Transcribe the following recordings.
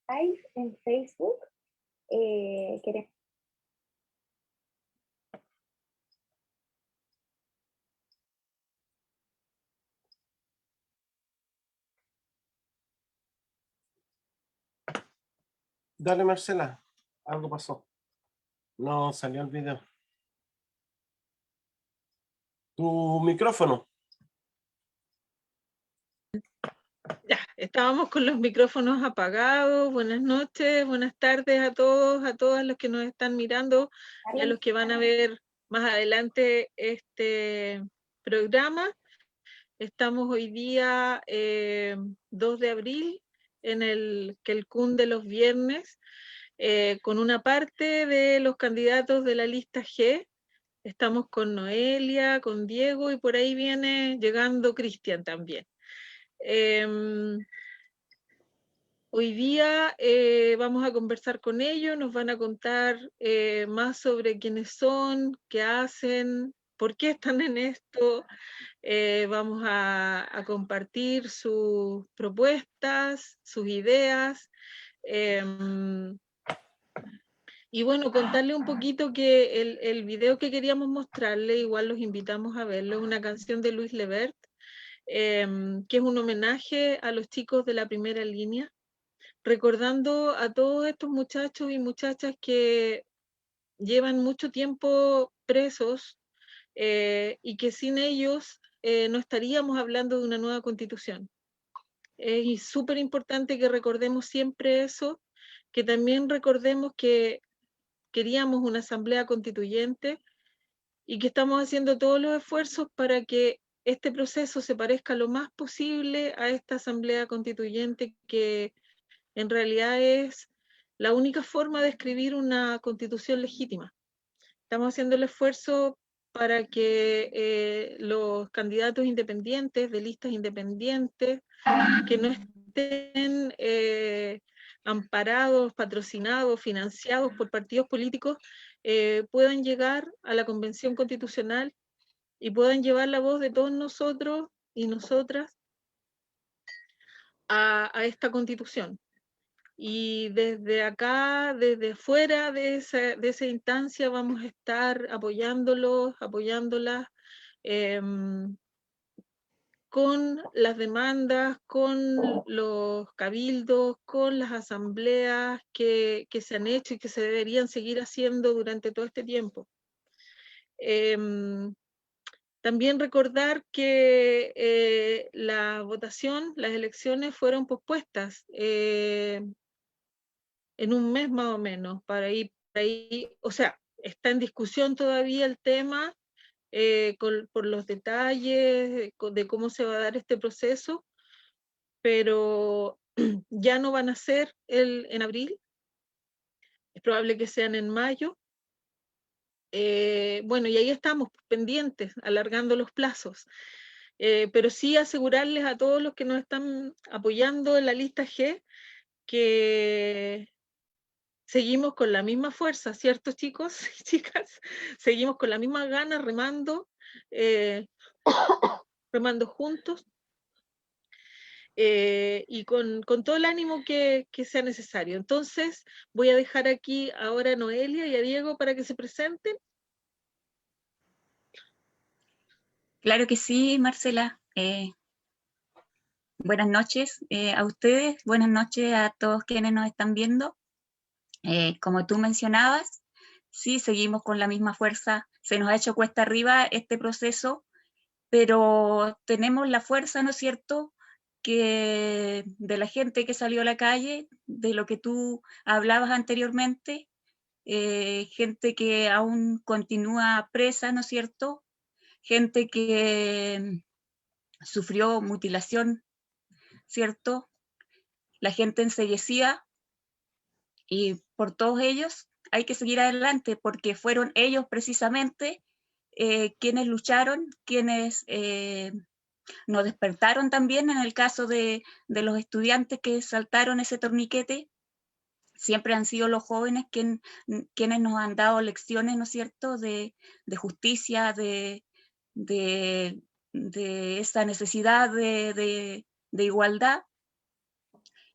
live en Facebook. Queremos. Dale, Marcela, algo pasó. No salió el video. Tu micrófono. Ya, estábamos con los micrófonos apagados. Buenas noches, buenas tardes a todos, a todas los que nos están mirando y a los que van a ver más adelante este programa. Estamos hoy día 2 de abril en el Quelcún de los viernes con una parte de los candidatos de la lista G. Estamos con Noelia, con Diego y por ahí viene llegando Cristian también. Hoy día vamos a conversar con ellos, nos van a contar más sobre quiénes son, qué hacen, por qué están en esto. Vamos a compartir sus propuestas, sus ideas. Y bueno, contarle un poquito que el video que queríamos mostrarle, igual los invitamos a verlo, es una canción de Luis Lebert, que es un homenaje a los chicos de la primera línea, recordando a todos estos muchachos y muchachas que llevan mucho tiempo presos y que sin ellos no estaríamos hablando de una nueva constitución. Es súper importante que recordemos siempre eso, que también recordemos que queríamos una asamblea constituyente y que estamos haciendo todos los esfuerzos para que este proceso se parezca lo más posible a esta asamblea constituyente que en realidad es la única forma de escribir una constitución legítima. Estamos haciendo el esfuerzo para que los candidatos independientes, de listas independientes, que no estén amparados, patrocinados, financiados por partidos políticos, puedan llegar a la Convención Constitucional y puedan llevar la voz de todos nosotros y nosotras a esta Constitución. Y desde acá, desde fuera de esa instancia, vamos a estar apoyándolos, apoyándolas, con las demandas, con los cabildos, con las asambleas que se han hecho y que se deberían seguir haciendo durante todo este tiempo. También recordar que la votación, las elecciones fueron pospuestas en un mes más o menos, para ir, o sea, está en discusión todavía el tema, por los detalles de cómo se va a dar este proceso, pero ya no van a ser en abril, es probable que sean en mayo. Bueno, y ahí estamos pendientes, alargando los plazos, pero sí asegurarles a todos los que nos están apoyando en la lista G que seguimos con la misma fuerza, ¿cierto, chicos y chicas? Seguimos con la misma gana, remando, remando juntos, y con todo el ánimo que sea necesario. Entonces, voy a dejar aquí ahora a Noelia y a Diego para que se presenten. Claro que sí, Marcela. Buenas noches a ustedes, buenas noches a todos quienes nos están viendo. Como tú mencionabas, sí, seguimos con la misma fuerza. Se nos ha hecho cuesta arriba este proceso, pero tenemos la fuerza, ¿no es cierto?, que de la gente que salió a la calle, de lo que tú hablabas anteriormente, gente que aún continúa presa, ¿no es cierto?, gente que sufrió mutilación, ¿cierto?, la gente encellecida, y por todos ellos hay que seguir adelante, porque fueron ellos precisamente quienes lucharon, quienes nos despertaron también en el caso de los estudiantes que saltaron ese torniquete. Siempre han sido los jóvenes quienes nos han dado lecciones, ¿no es cierto?, de justicia, de esa necesidad de igualdad.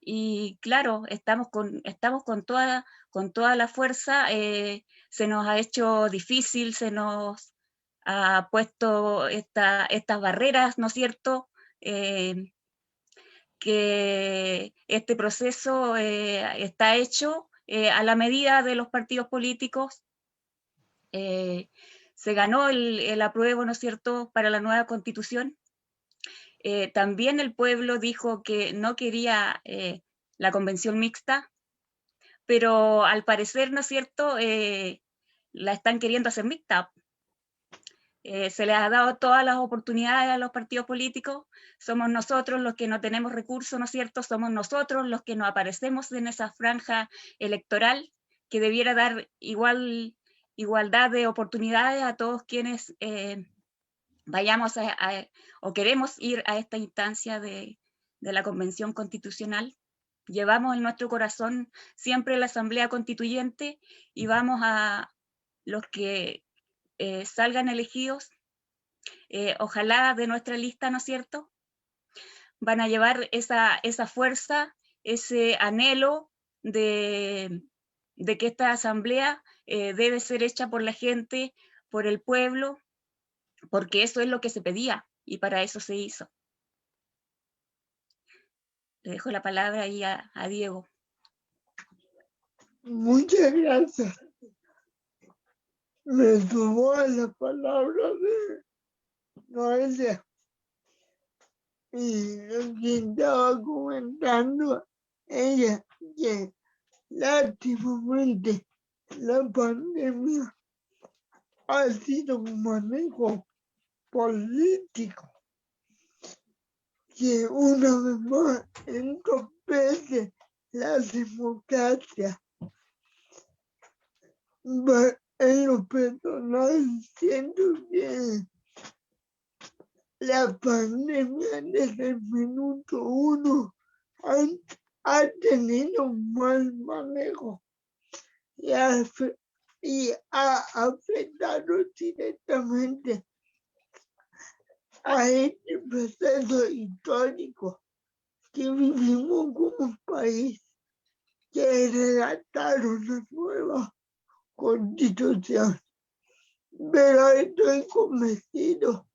Y claro, estamos con toda la fuerza, se nos ha hecho difícil, se nos ha puesto estas barreras, ¿no es cierto? Que este proceso está hecho a la medida de los partidos políticos. Se ganó el apruebo, ¿no es cierto?, para la nueva constitución. También el pueblo dijo que no quería la convención mixta, pero al parecer, ¿no es cierto?, la están queriendo hacer mixta. Se les ha dado todas las oportunidades a los partidos políticos, somos nosotros los que no tenemos recursos, ¿no es cierto?, somos nosotros los que no aparecemos en esa franja electoral que debiera dar igualdad de oportunidades a todos quienes vayamos o queremos ir a esta instancia de la Convención Constitucional. Llevamos en nuestro corazón siempre la Asamblea Constituyente y vamos a los que salgan elegidos, ojalá de nuestra lista, ¿no es cierto?, van a llevar esa fuerza, ese anhelo de que esta asamblea debe ser hecha por la gente, por el pueblo, porque eso es lo que se pedía y para eso se hizo. Le dejo la palabra ahí a Diego. Muchas gracias. Me tomó la palabra de Noelia y lo que estaba comentando ella, que lástimamente la pandemia ha sido un manejo político que una vez más entorpece la democracia. En lo personal siento que la pandemia desde el minuto 1 ha tenido un mal manejo y ha afectado directamente a este proceso histórico que vivimos como país, que redactar una nueva constitución. Pero estoy convencido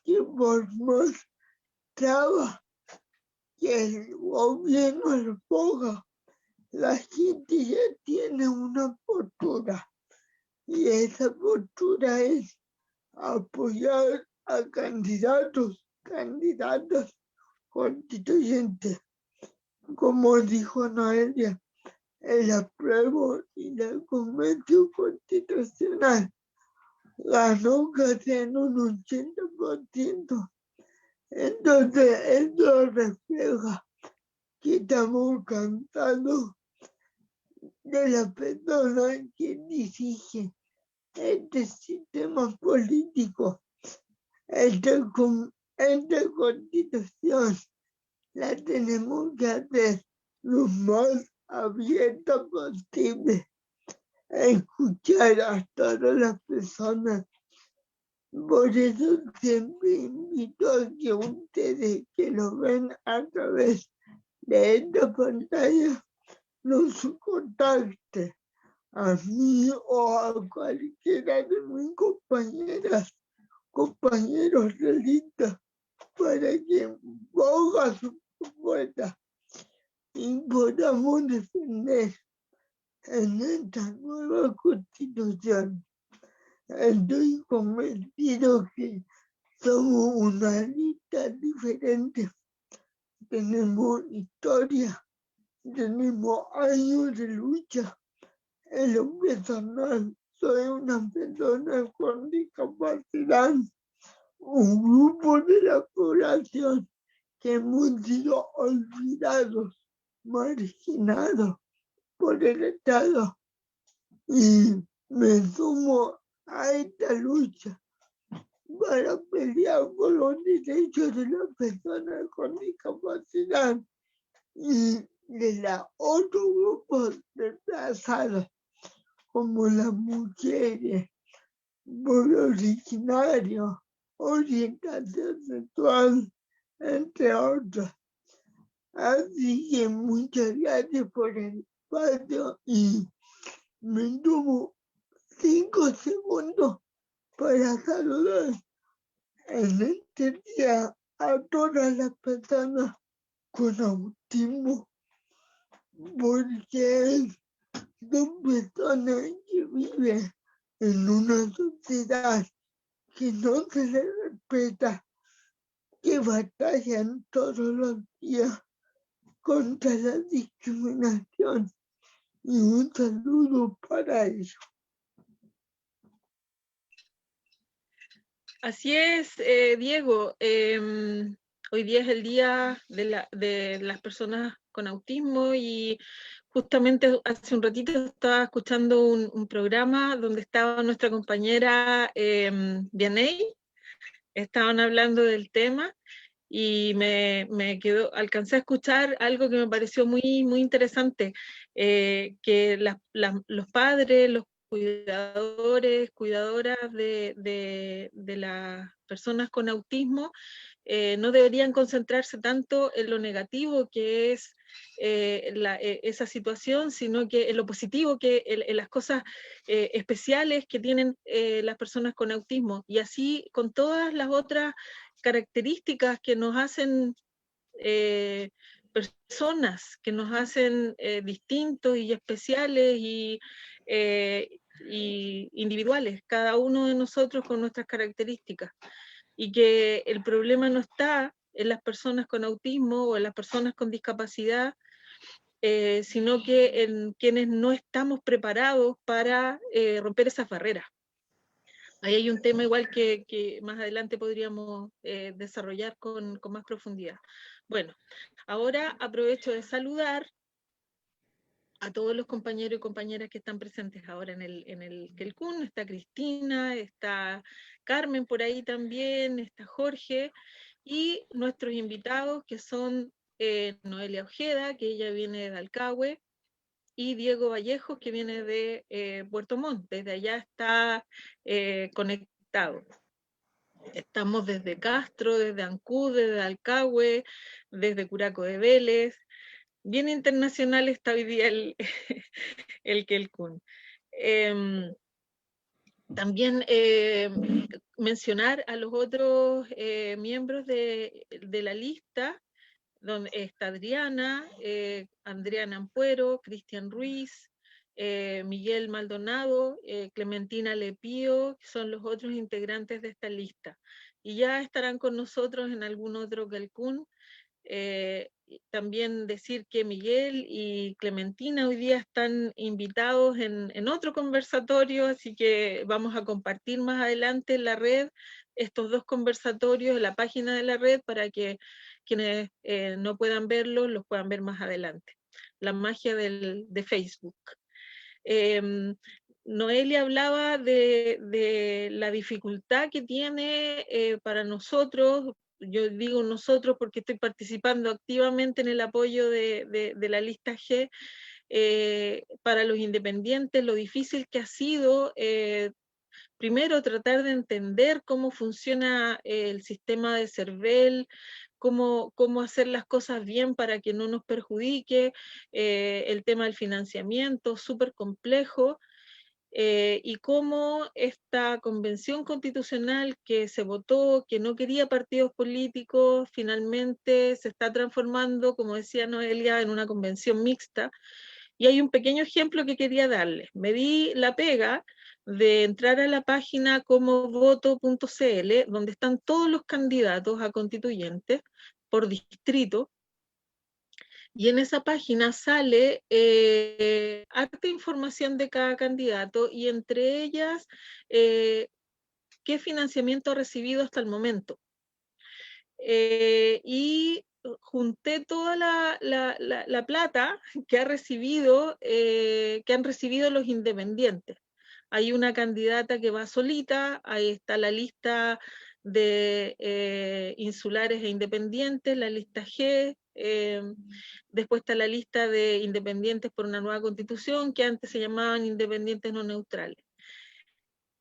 que por más trabas que el gobierno le ponga, la gente ya tiene una postura y esa postura es apoyar a candidatas constituyentes, como dijo Noelia, el apruebo y la convención constitucional ganó casi en un 80%. Entonces, esto refleja que estamos cansados de la persona que dirige este sistema político. Esta constitución la tenemos que hacer lo más abierta posible, escuchar a todas las personas. Por eso siempre invito a que ustedes que lo ven a través de esta pantalla nos contacten a mí o a cualquiera de mis compañeros de lista para que ponga su propuesta y podamos defender en esta nueva constitución. Estoy convencido que somos una lista diferente. Tenemos historia, tenemos años de lucha. En lo personal, soy una persona con discapacidad, un grupo de la población que hemos sido olvidados, marginados por el Estado. Y me sumo a esta lucha para pelear por los derechos de las personas con discapacidad y de los otros grupos desplazados, como las mujeres, pueblos originarios, orientación sexual, entre otros. Así que muchas gracias por el espacio y me tomo 5 segundos para saludar en este día a todas las personas con autismo, porque son personas que viven en una sociedad que no se les respeta, que batallan todos los días contra la discriminación. Y un saludo para ellos. Así es, Diego. Hoy día es el día de las personas con autismo y justamente hace un ratito estaba escuchando un programa donde estaba nuestra compañera Vianey. Estaban hablando del tema y alcancé a escuchar algo que me pareció muy, muy interesante, que los padres, los cuidadores, cuidadoras de las personas con autismo no deberían concentrarse tanto en lo negativo que es esa situación, sino que en lo positivo, en las cosas especiales que tienen las personas con autismo, y así con todas las otras características que nos hacen personas, que nos hacen distintos y especiales y individuales, cada uno de nosotros con nuestras características, y que el problema no está en las personas con autismo o en las personas con discapacidad, sino que en quienes no estamos preparados para romper esas barreras. Ahí hay un tema igual que más adelante podríamos desarrollar con más profundidad. Bueno, ahora aprovecho de saludar a todos los compañeros y compañeras que están presentes ahora en el Quelcún. Está Cristina, está Carmen por ahí también, está Jorge, y nuestros invitados que son Noelia Ojeda, que ella viene de Dalcahue, y Diego Vallejos, que viene de Puerto Montt. Desde allá está conectado. Estamos desde Castro, desde Ancud, desde Dalcahue, desde Curaco de Vélez. Bien internacional está hoy día el Quelcún. También mencionar a los otros miembros de la lista, donde está Adriana, Andriana Ampuero, Cristian Ruiz, Miguel Maldonado, Clementina Lepío, que son los otros integrantes de esta lista. Y ya estarán con nosotros en algún otro Quelcún. También decir que Miguel y Clementina hoy día están invitados en otro conversatorio, así que vamos a compartir más adelante en la red estos dos conversatorios en la página de la red para que quienes no puedan verlos los puedan ver más adelante. La magia de Facebook. Noelia hablaba de la dificultad que tiene para nosotros. Yo digo nosotros porque estoy participando activamente en el apoyo de la lista G, para los independientes, lo difícil que ha sido primero tratar de entender cómo funciona el sistema de CERVEL, cómo hacer las cosas bien para que no nos perjudique, el tema del financiamiento, súper complejo. Y cómo esta convención constitucional que se votó, que no quería partidos políticos, finalmente se está transformando, como decía Noelia, en una convención mixta. Y hay un pequeño ejemplo que quería darles. Me di la pega de entrar a la página comovoto.cl, donde están todos los candidatos a constituyentes por distrito, y en esa página sale harta información de cada candidato, y entre ellas qué financiamiento ha recibido hasta el momento. Y junté toda la plata que han recibido los independientes. Hay una candidata que va solita, ahí está la lista de insulares e independientes, la lista G, después está la lista de independientes por una nueva constitución, que antes se llamaban independientes no neutrales.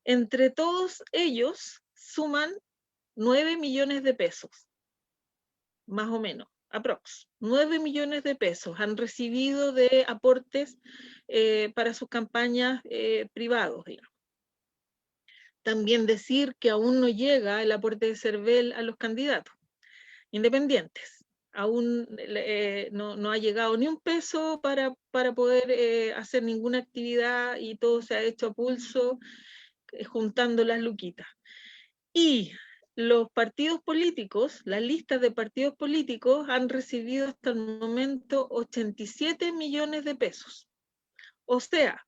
Entre todos ellos suman 9 millones de pesos, más o menos. aprox, 9 millones de pesos han recibido de aportes para sus campañas privados, digamos. También decir que aún no llega el aporte de CERVEL a los candidatos independientes. Aún no ha llegado ni un peso para poder hacer ninguna actividad y todo se ha hecho a pulso, juntando las luquitas. Y los partidos políticos, las listas de partidos políticos han recibido hasta el momento 87 millones de pesos. O sea,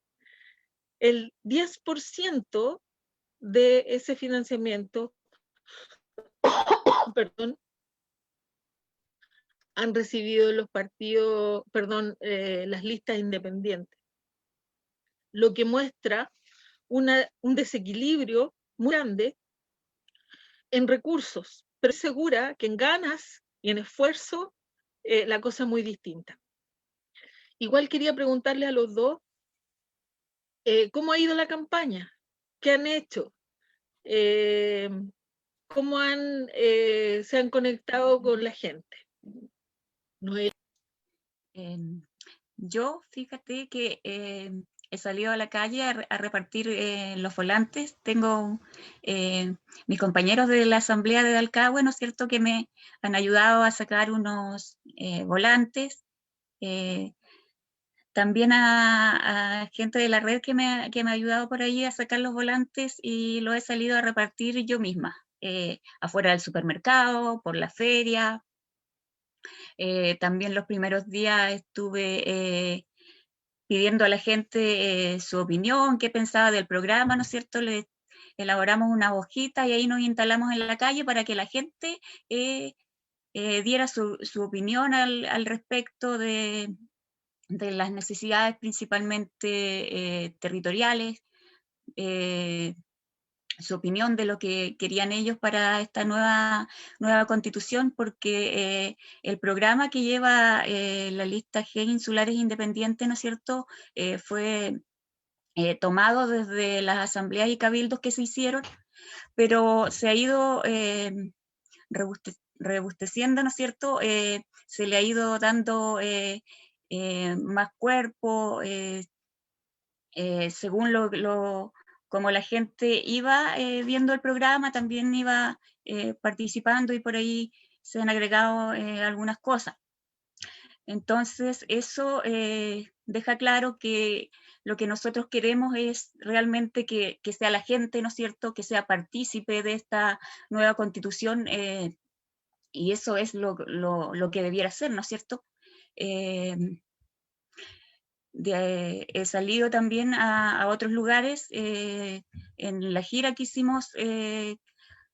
el 10% de ese financiamiento, perdón, han recibido los partidos, las listas independientes. Lo que muestra un desequilibrio muy grande en recursos, pero segura que en ganas y en esfuerzo la cosa es muy distinta. Igual quería preguntarle a los dos cómo ha ido la campaña, qué han hecho, cómo se han conectado con la gente. No he... Yo, fíjate que he salido a la calle a repartir los volantes. Tengo mis compañeros de la Asamblea de Dalcahue, ¿no es cierto?, que me han ayudado a sacar unos volantes. También a gente de la red que me ha ayudado por ahí a sacar los volantes, y lo he salido a repartir yo misma, afuera del supermercado, por la feria. También los primeros días estuve pidiendo a la gente su opinión, qué pensaba del programa, ¿no es cierto? Le elaboramos una hojita y ahí nos instalamos en la calle para que la gente diera su opinión al respecto de las necesidades principalmente territoriales, su opinión de lo que querían ellos para esta nueva constitución, porque el programa que lleva la lista G Insulares Independientes, ¿no es cierto?, fue tomado desde las asambleas y cabildos que se hicieron, pero se ha ido robusteciendo, ¿no es cierto?, se le ha ido dando más cuerpo, según como la gente iba viendo el programa, también iba participando, y por ahí se han agregado algunas cosas. Entonces, eso deja claro que lo que nosotros queremos es realmente que sea la gente, ¿no es cierto?, que sea partícipe de esta nueva constitución, y eso es lo que debiera ser, ¿no es cierto? He salido también a otros lugares en la gira que hicimos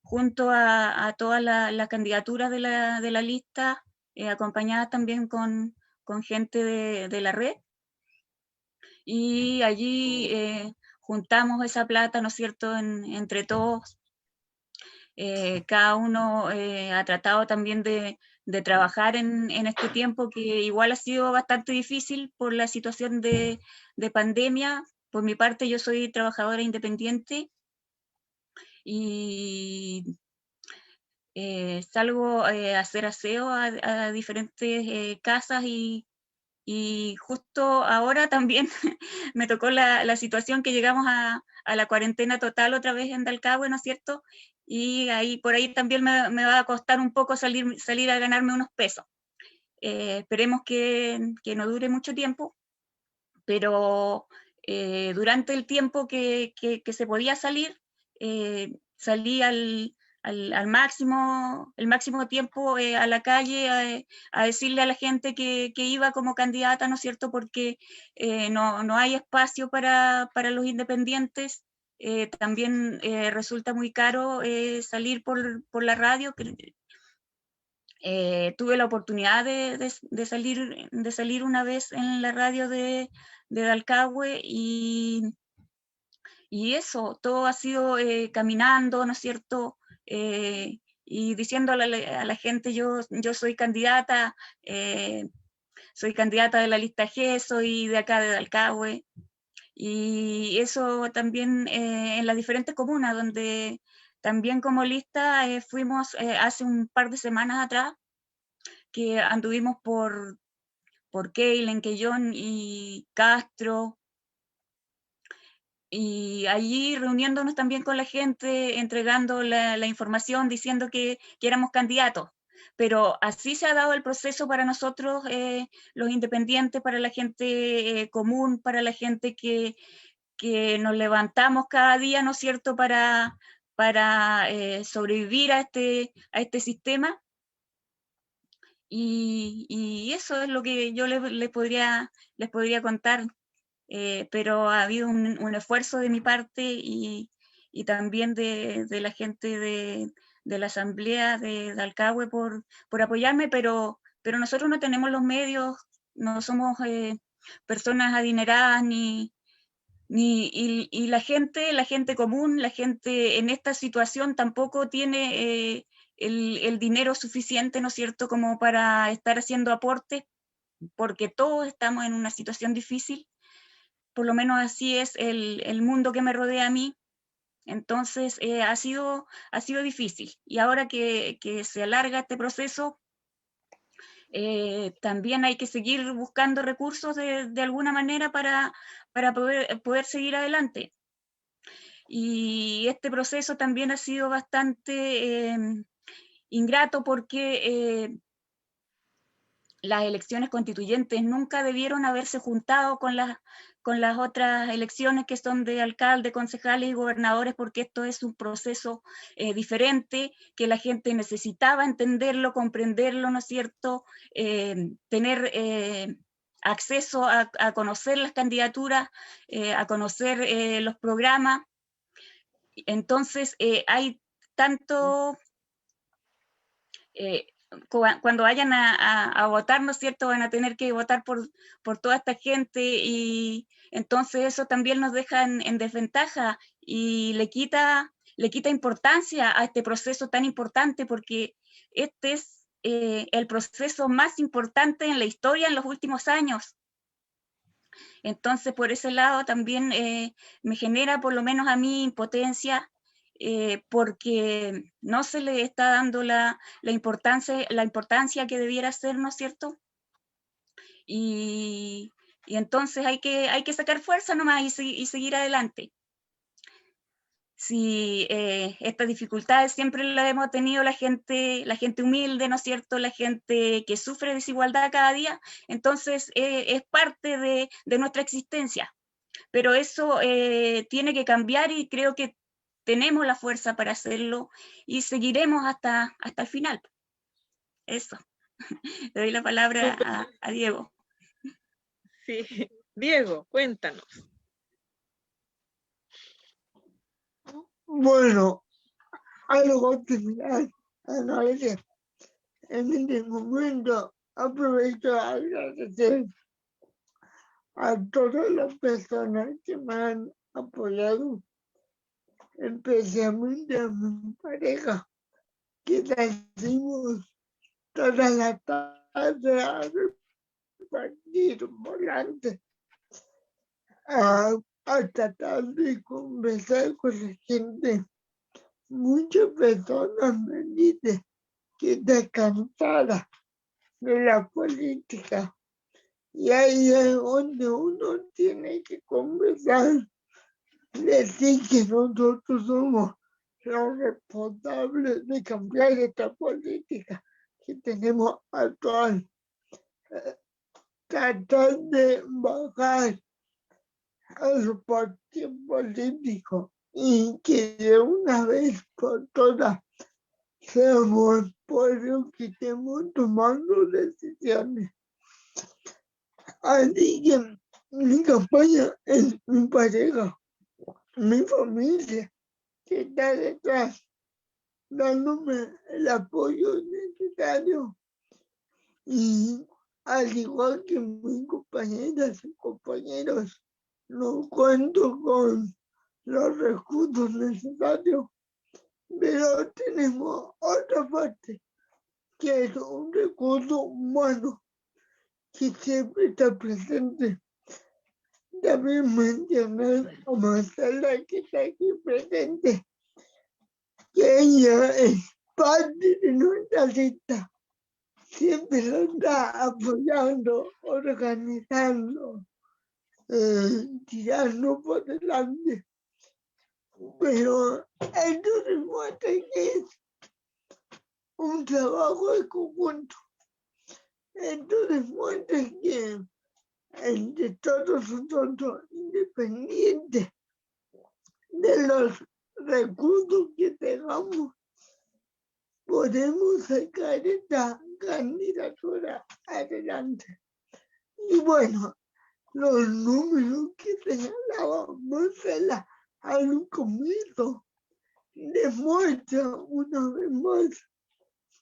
junto a todas las candidaturas de la lista, acompañadas también con gente de la red, y allí juntamos esa plata, ¿no es cierto?, entre todos. Cada uno ha tratado también de trabajar en este tiempo, que igual ha sido bastante difícil por la situación de pandemia. Por mi parte, yo soy trabajadora independiente y salgo a hacer aseo a diferentes casas, y justo ahora también me tocó la situación que llegamos a la cuarentena total otra vez en Dalcahue, ¿no es cierto? Y por ahí también me va a costar un poco salir a ganarme unos pesos. Esperemos que no dure mucho tiempo, pero durante el tiempo que se podía salir, salí al máximo, el máximo tiempo a la calle a decirle a la gente que iba como candidata, ¿no es cierto?, porque no hay espacio para los independientes. También resulta muy caro salir por la radio. Tuve la oportunidad de salir una vez en la radio de Dalcahue, y eso, todo ha sido caminando, ¿no es cierto?, y diciéndole a la gente, yo soy candidata de la lista G, soy de acá de Dalcahue, y eso también en las diferentes comunas, donde también como lista fuimos hace un par de semanas atrás, que anduvimos por Keilen, Quellón y Castro, y allí reuniéndonos también con la gente, entregando la información, diciendo que éramos candidatos. Pero así se ha dado el proceso para nosotros, los independientes, para la gente común, para la gente que nos levantamos cada día, ¿no es cierto?, para sobrevivir a este sistema. Y eso es lo que yo les podría contar, pero ha habido un esfuerzo de mi parte y también de la gente de la asamblea de Dalcahue por apoyarme, pero nosotros no tenemos los medios, no somos personas adineradas y la gente común, la gente en esta situación tampoco tiene el dinero suficiente, ¿no es cierto?, como para estar haciendo aportes, porque todos estamos en una situación difícil. Por lo menos así es el mundo que me rodea a mí. Entonces ha sido difícil. Y ahora que se alarga este proceso, también hay que seguir buscando recursos de alguna manera para poder seguir adelante. Y este proceso también ha sido bastante ingrato porque las elecciones constituyentes nunca debieron haberse juntado con las otras elecciones que son de alcalde, concejales y gobernadores, porque esto es un proceso diferente, que la gente necesitaba entenderlo, comprenderlo, ¿no es cierto?, tener acceso a conocer las candidaturas, a conocer los programas. Entonces hay tanto... cuando vayan a votar, ¿no es cierto?, van a tener que votar por toda esta gente, y entonces eso también nos deja en desventaja y le quita importancia a este proceso tan importante, porque este es el proceso más importante en la historia en los últimos años. Entonces, por ese lado también me genera, por lo menos a mí, impotencia, porque no se le está dando la importancia que debiera ser, ¿no es cierto? Y entonces hay que sacar fuerza nomás y seguir adelante. Si estas dificultades siempre las hemos tenido la gente humilde, ¿no es cierto?, la gente que sufre desigualdad cada día, entonces es parte de nuestra existencia. Pero eso tiene que cambiar y creo que tenemos la fuerza para hacerlo y seguiremos hasta el final. Eso. Le doy la palabra a Diego. Sí, Diego, cuéntanos. Bueno, algo similar a Noelia. En este momento aprovecho a agradecer a todas las personas que me han apoyado, especialmente a mi pareja, que nacimos toda la tarde a repartir volantes, a tratar de conversar con la gente. Muchas personas me dicen que está cansada de la política, y ahí es donde uno tiene que conversar, decir que nosotros somos los responsables de cambiar esta política que tenemos actual, tratar de bajar a los partidos políticos y que de una vez por todas seamos el pueblo que estemos tomando decisiones. Así que mi campaña es mi pareja, mi familia, que está detrás, dándome el apoyo necesario. Y al igual que mis compañeras y compañeros, no cuento con los recursos necesarios, pero tenemos otra parte, que es un recurso humano, que siempre está presente. También mencionar a Marcela, que está aquí presente, que ella es parte de nuestra lista, siempre lo está apoyando, organizando, tirando por delante. Pero esto demuestra que es un trabajo en conjunto. Esto demuestra que entre todos nosotros, independiente de los recursos que tengamos, podemos sacar esta candidatura adelante. Y bueno, los números que señalaba Marcela al comienzo demuestran una vez más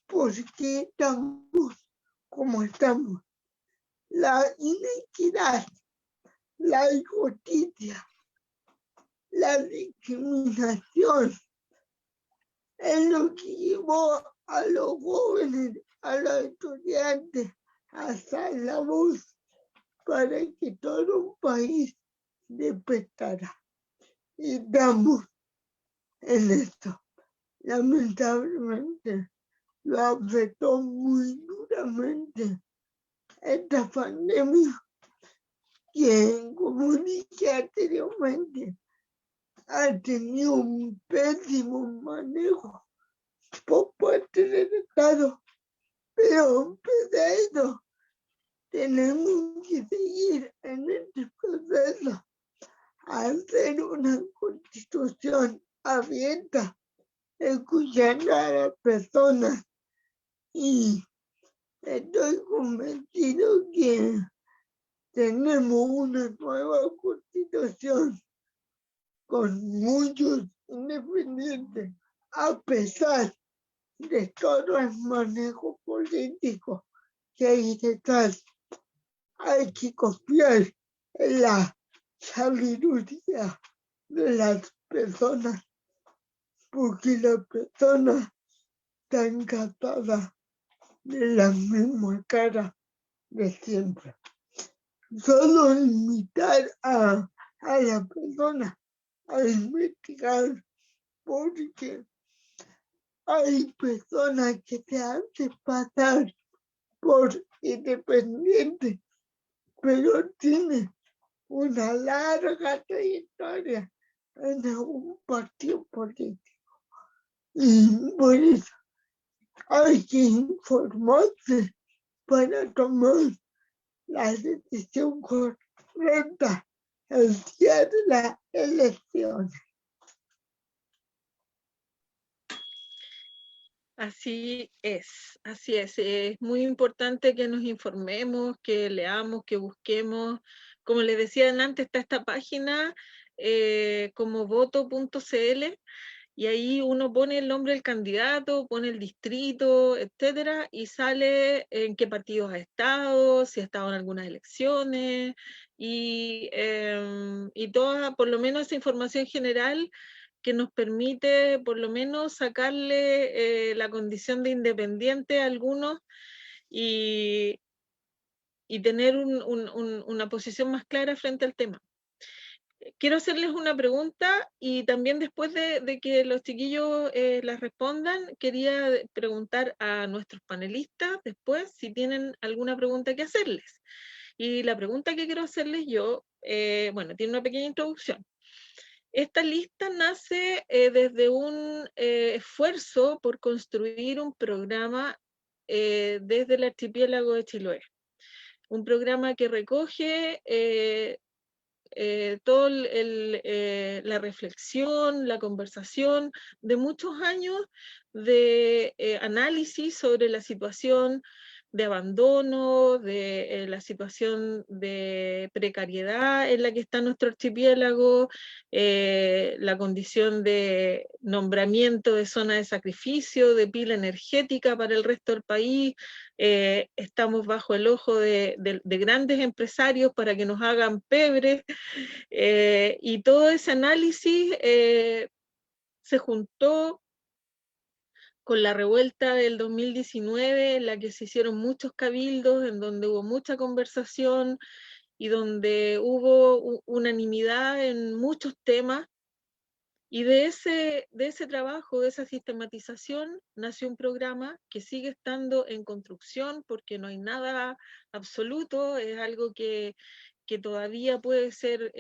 por qué estamos como estamos. La inequidad, la injusticia, la discriminación es lo que llevó a los jóvenes, a los estudiantes a alzar la voz para que todo un país despertara. Y estamos en esto. Lamentablemente lo afectó muy duramente esta pandemia que, como dije anteriormente, ha tenido un pésimo manejo por parte del Estado, pero pese a eso, tenemos que seguir en este proceso, hacer una constitución abierta, escuchando a las personas, y estoy convencido que tenemos una nueva constitución con muchos independientes, a pesar de todo el manejo político que hay detrás. Hay que confiar en la sabiduría de las personas, porque las personas están cansadas de la misma cara de siempre. Solo invitar a la persona a investigar, porque hay personas que se hacen pasar por independientes, pero tienen una larga trayectoria en algún partido político. Y por eso hay que informarse para tomar la decisión correcta el día de las elecciones. Así es, así es. Es muy importante que nos informemos, que leamos, que busquemos. Como les decía antes, está esta página como voto.cl, y ahí uno pone el nombre del candidato, pone el distrito, etcétera, y sale en qué partidos ha estado, si ha estado en algunas elecciones, y toda, por lo menos esa información general que nos permite por lo menos sacarle la condición de independiente a algunos y tener una posición más clara frente al tema. Quiero hacerles una pregunta, y también después de que los chiquillos las respondan, quería preguntar a nuestros panelistas después si tienen alguna pregunta que hacerles. Y la pregunta que quiero hacerles yo, bueno, tiene una pequeña introducción. Esta lista nace desde un esfuerzo por construir un programa desde el archipiélago de Chiloé. Un programa que recoge toda la reflexión, la conversación de muchos años de análisis sobre la situación de abandono, de la situación de precariedad en la que está nuestro archipiélago, la condición de nombramiento de zona de sacrificio, de pila energética para el resto del país. Estamos bajo el ojo de grandes empresarios para que nos hagan pebre, y todo ese análisis se juntó con la revuelta del 2019, en la que se hicieron muchos cabildos, en donde hubo mucha conversación y donde hubo unanimidad en muchos temas, Y de ese trabajo, de esa sistematización, nació un programa que sigue estando en construcción porque no hay nada absoluto, es algo que todavía puede ser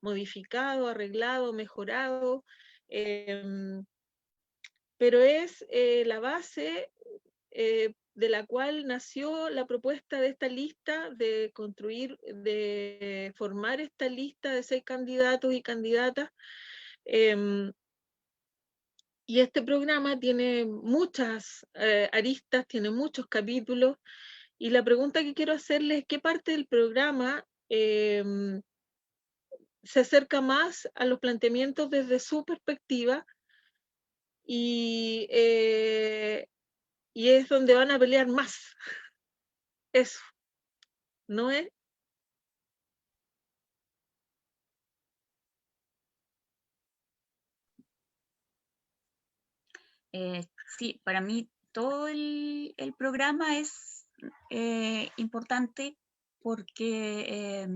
modificado, arreglado, mejorado, pero es la base de la cual nació la propuesta de esta lista, de construir, de formar esta lista de 6 candidatos y candidatas. Y este programa tiene muchas aristas, tiene muchos capítulos, y la pregunta que quiero hacerle es qué parte del programa se acerca más a los planteamientos desde su perspectiva y es donde van a pelear más. Eso, ¿no es? Sí, para mí todo el programa es importante porque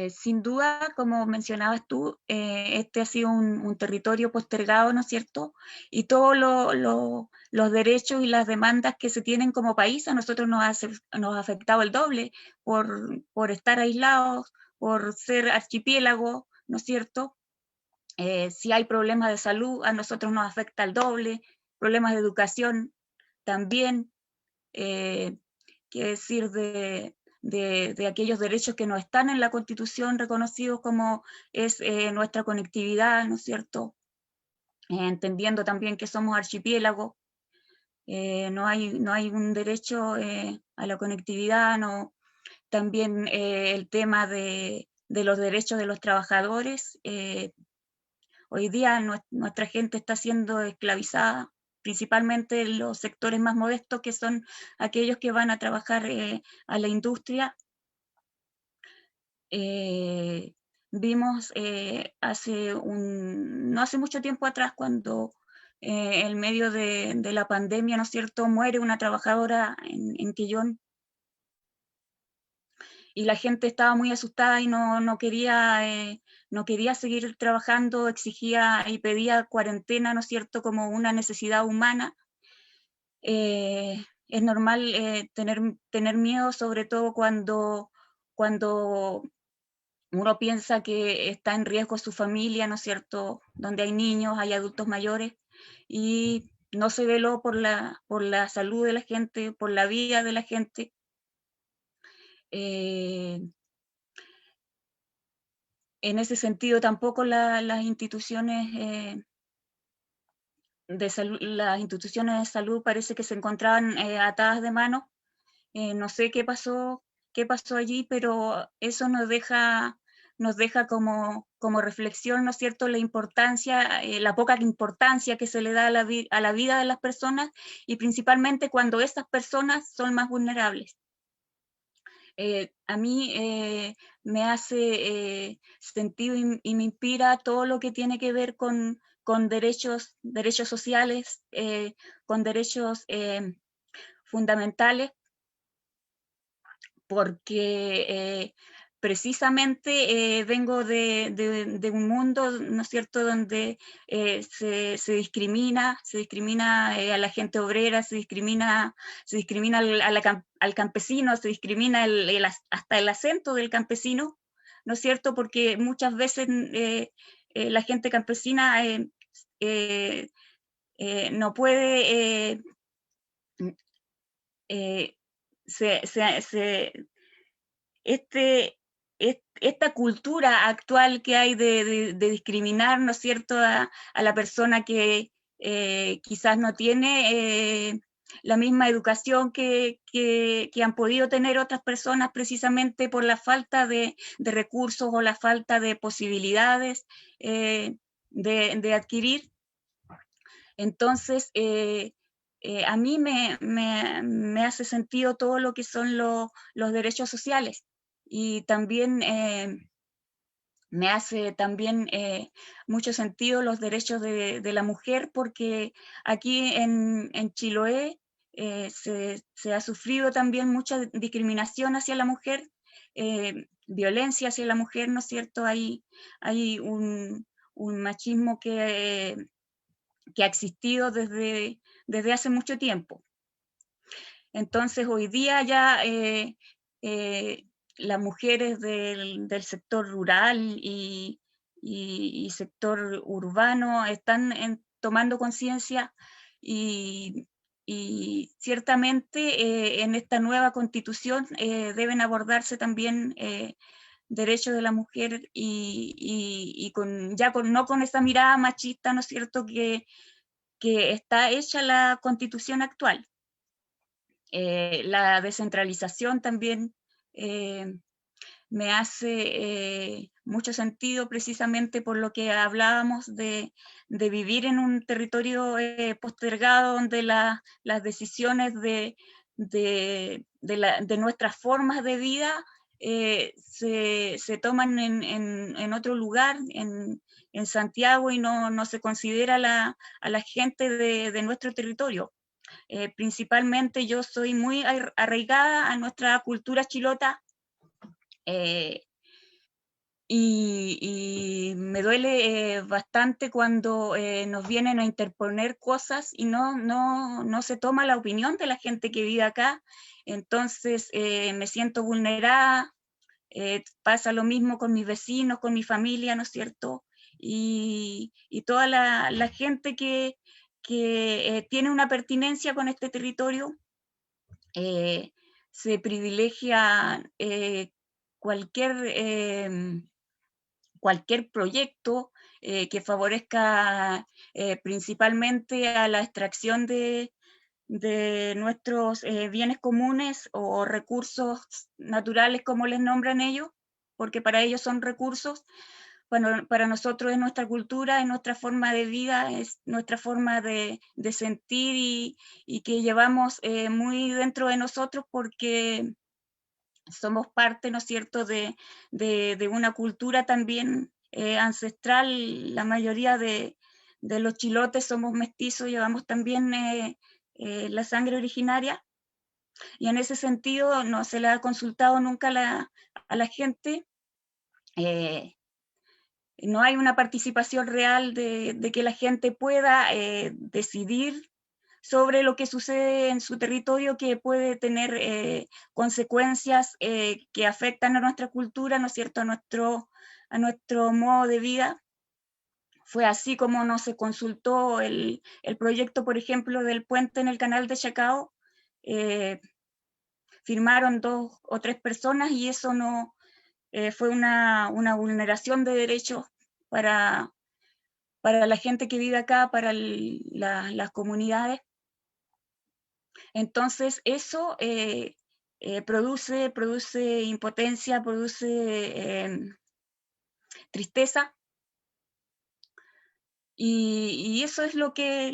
sin duda, como mencionabas tú, este ha sido un territorio postergado, ¿no es cierto? Y todos los derechos y las demandas que se tienen como país a nosotros nos ha afectado el doble por estar aislados, por ser archipiélago, ¿no es cierto? Si hay problemas de salud, a nosotros nos afecta el doble, problemas de educación también, qué decir de aquellos derechos que no están en la Constitución reconocidos como es nuestra conectividad, ¿no es cierto? Entendiendo también que somos archipiélago, no hay un derecho a la conectividad, no. También el tema de los derechos de los trabajadores. Hoy día nuestra gente está siendo esclavizada, principalmente en los sectores más modestos, que son aquellos que van a trabajar a la industria. Vimos no hace mucho tiempo atrás, cuando en medio de la pandemia, ¿no es cierto?, muere una trabajadora en Quellón, y la gente estaba muy asustada y no quería seguir trabajando, exigía y pedía cuarentena, ¿no es cierto?, como una necesidad humana. Es normal tener miedo, sobre todo cuando uno piensa que está en riesgo su familia, ¿no es cierto?, donde hay niños, hay adultos mayores, y no se veló por la salud de la gente, por la vida de la gente. En ese sentido, tampoco las instituciones de salud parece que se encontraban atadas de manos. No sé qué pasó allí, pero eso nos deja como reflexión, ¿no es cierto?, la importancia, la poca importancia que se le da a la vida de las personas, y principalmente cuando estas personas son más vulnerables. A mí me hace sentido y me inspira todo lo que tiene que ver con derechos sociales, con derechos fundamentales, porque precisamente vengo de un mundo, ¿no es cierto?, donde se discrimina a la gente obrera, se discrimina al campesino, se discrimina hasta el acento del campesino, ¿no es cierto?, porque muchas veces la gente campesina no puede esta cultura actual que hay de discriminar, ¿no es cierto?, a la persona que quizás no tiene la misma educación que han podido tener otras personas, precisamente por la falta de recursos o la falta de posibilidades de adquirir. Entonces, a mí me hace sentido todo lo que son los derechos sociales, y también me hace también mucho sentido los derechos de la mujer, porque aquí en Chiloé se ha sufrido también mucha discriminación hacia la mujer. violencia hacia la mujer, ¿no es cierto? Hay un machismo que ha existido desde hace mucho tiempo. Entonces, hoy día ya las mujeres del sector rural y sector urbano están tomando conciencia y ciertamente en esta nueva constitución deben abordarse también derechos de la mujer y no con esa mirada machista, ¿no es cierto?, que está hecha la constitución actual. La descentralización también me hace mucho sentido, precisamente por lo que hablábamos de vivir en un territorio postergado, donde las decisiones de nuestras formas de vida se toman en otro lugar, en Santiago, y no se considera a la gente de nuestro territorio. Principalmente yo soy muy arraigada a nuestra cultura chilota, y me duele bastante cuando nos vienen a interponer cosas y no se toma la opinión de la gente que vive acá. Entonces me siento vulnerada, pasa lo mismo con mis vecinos, con mi familia, ¿no es cierto? Y toda la gente que tiene una pertinencia con este territorio, se privilegia cualquier proyecto que favorezca principalmente a la extracción de nuestros bienes comunes o recursos naturales, como les nombran ellos, porque para ellos son recursos. Bueno, para nosotros es nuestra cultura, es nuestra forma de vida, es nuestra forma de sentir y que llevamos muy dentro de nosotros, porque somos parte, ¿no es cierto?, de una cultura también ancestral. La mayoría de los chilotes somos mestizos, llevamos también la sangre originaria, y en ese sentido no se le ha consultado nunca a la gente. No hay una participación real de que la gente pueda decidir sobre lo que sucede en su territorio, que puede tener consecuencias que afectan a nuestra cultura, ¿no es cierto?, a nuestro modo de vida. Fue así como no se consultó el proyecto, por ejemplo, del puente en el canal de Chacao. Firmaron 2 o 3 personas y eso no fue una vulneración de derechos para la gente que vive acá, para las comunidades. Entonces eso produce impotencia, produce tristeza, y eso es lo que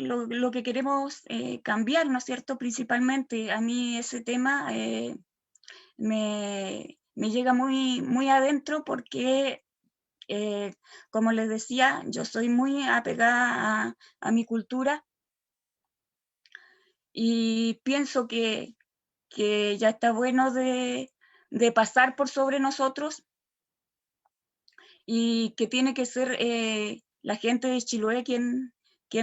queremos cambiar, ¿no es cierto? Principalmente a mí ese tema me llega muy, muy adentro, porque como les decía, yo soy muy apegada a mi cultura, y pienso que ya está bueno de pasar por sobre nosotros, y que tiene que ser la gente de Chiloé quien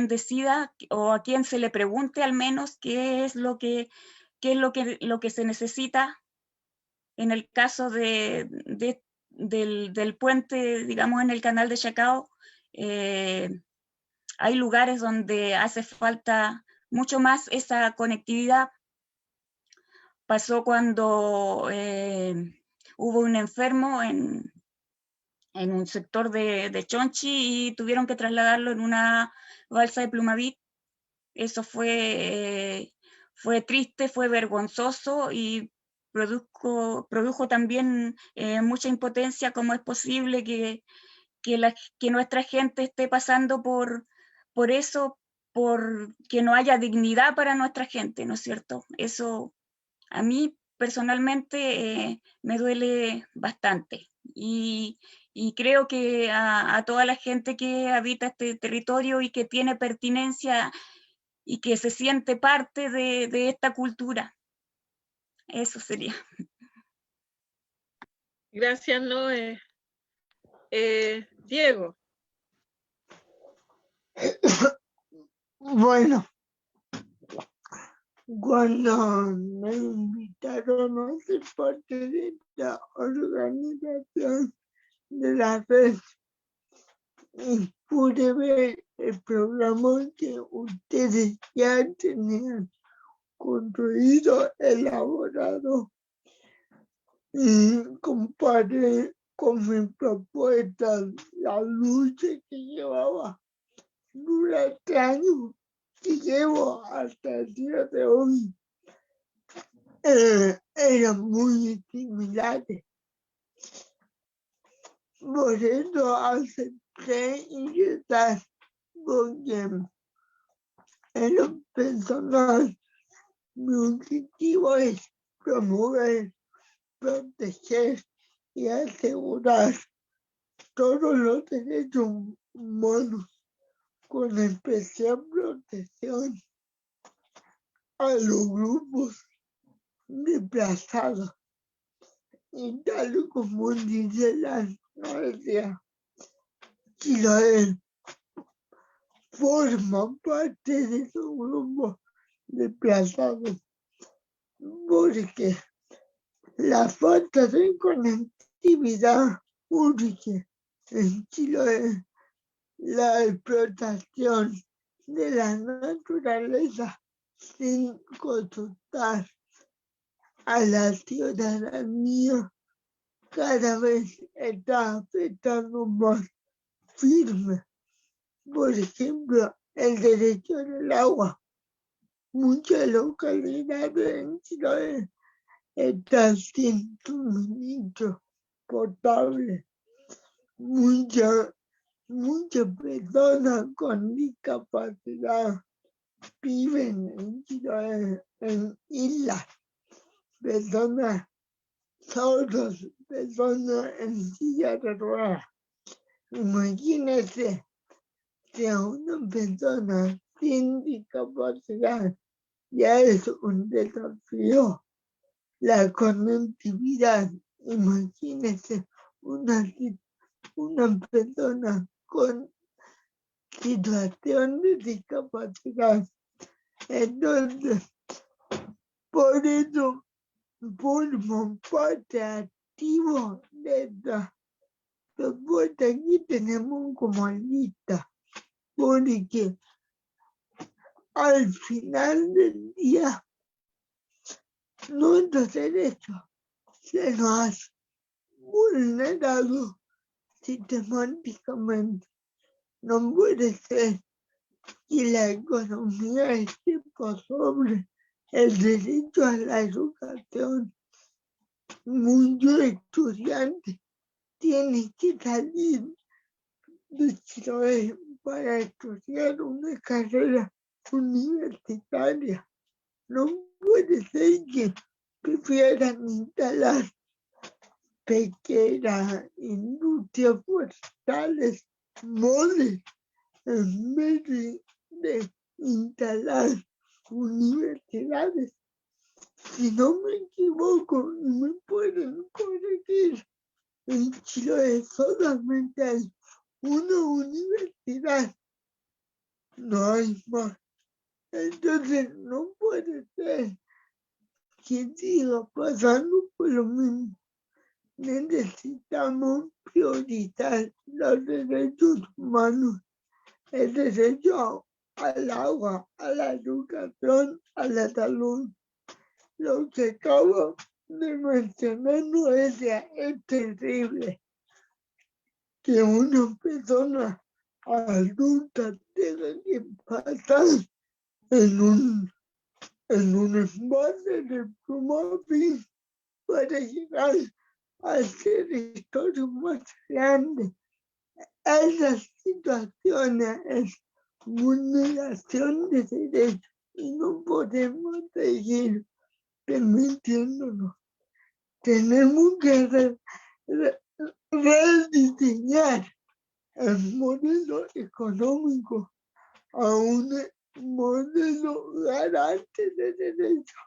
decida, o a quien se le pregunte al menos qué es lo que se necesita. En el caso del puente, digamos, en el canal de Chacao, hay lugares donde hace falta mucho más esa conectividad. Pasó cuando hubo un enfermo en un sector de Chonchi y tuvieron que trasladarlo en una balsa de Plumavit. Eso fue triste, fue vergonzoso, y produjo también mucha impotencia. ¿Cómo es posible que nuestra gente esté pasando por eso, por que no haya dignidad para nuestra gente, ¿no es cierto? Eso a mí personalmente me duele bastante, y creo que a toda la gente que habita este territorio y que tiene pertinencia y que se siente parte de esta cultura. Eso sería. Gracias, Noé. Diego. Bueno, cuando me invitaron a ser parte de esta organización de la red, y pude ver el programa que ustedes ya tenían construido, elaborado, y comparé con mi propuesta la lucha que llevaba durante años que llevo hasta el día de hoy. Eran muy similares. Por eso acepté ingresar, porque en lo personal mi objetivo es promover, proteger y asegurar todos los derechos humanos, con especial protección a los grupos desplazados. Y tal como dice la Nadia, Israel forma parte de esos grupos desplazados, porque la falta de conectividad urge en Chile, la explotación de la naturaleza sin consultar a la ciudadanía cada vez está afectando más firme. Por ejemplo, el derecho al agua. Muchas localidades en Chile están sin suministro potable. Muchas personas con discapacidad viven en Chile, en islas. Personas sordas, personas en silla de ruedas. Imagínense que a una persona sin discapacidad ya es un desafío la conectividad. Imagínense una persona con situación de discapacidad. Entonces, por eso formo parte activo de esta propuesta que tenemos como lista, porque al final del día nuestros derechos se nos han vulnerado sistemáticamente. No puede ser que la economía esté por sobre el derecho a la educación. Muchos estudiantes tienen que salir de Chile para estudiar una carrera universitaria. No puede ser que prefieran instalar pequeñas industrias forestales, moles, en vez de instalar universidades. Si no me equivoco, y me pueden corregir, en Chile solamente hay una universidad, no hay más. Entonces no puede ser que siga pasando por lo mismo. Necesitamos priorizar los derechos humanos, el derecho al agua, a la educación, a la salud. Lo que acabo de mencionar no es terrible que una persona adulta tenga que pasar en un envase de Plumavit para llegar al territorio más grande. Esas situaciones es vulneración de derechos y no podemos seguir permitiéndonos. Tenemos que rediseñar el modelo económico a un modelo garante de derechos.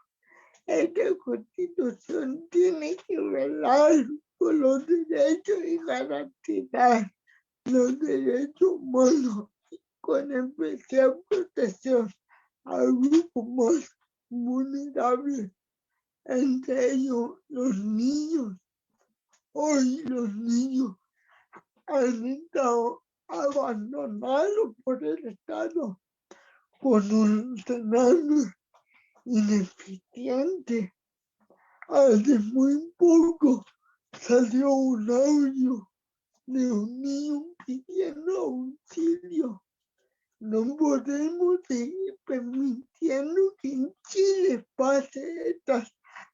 Esta Constitución tiene que velar por los derechos y garantizar los derechos humanos con especial protección a grupos más vulnerables, entre ellos los niños. Hoy los niños han estado abandonados por el Estado con un ordenanza ineficiente. Hace muy poco salió un audio de un niño pidiendo auxilio. No podemos seguir permitiendo que en Chile pase estas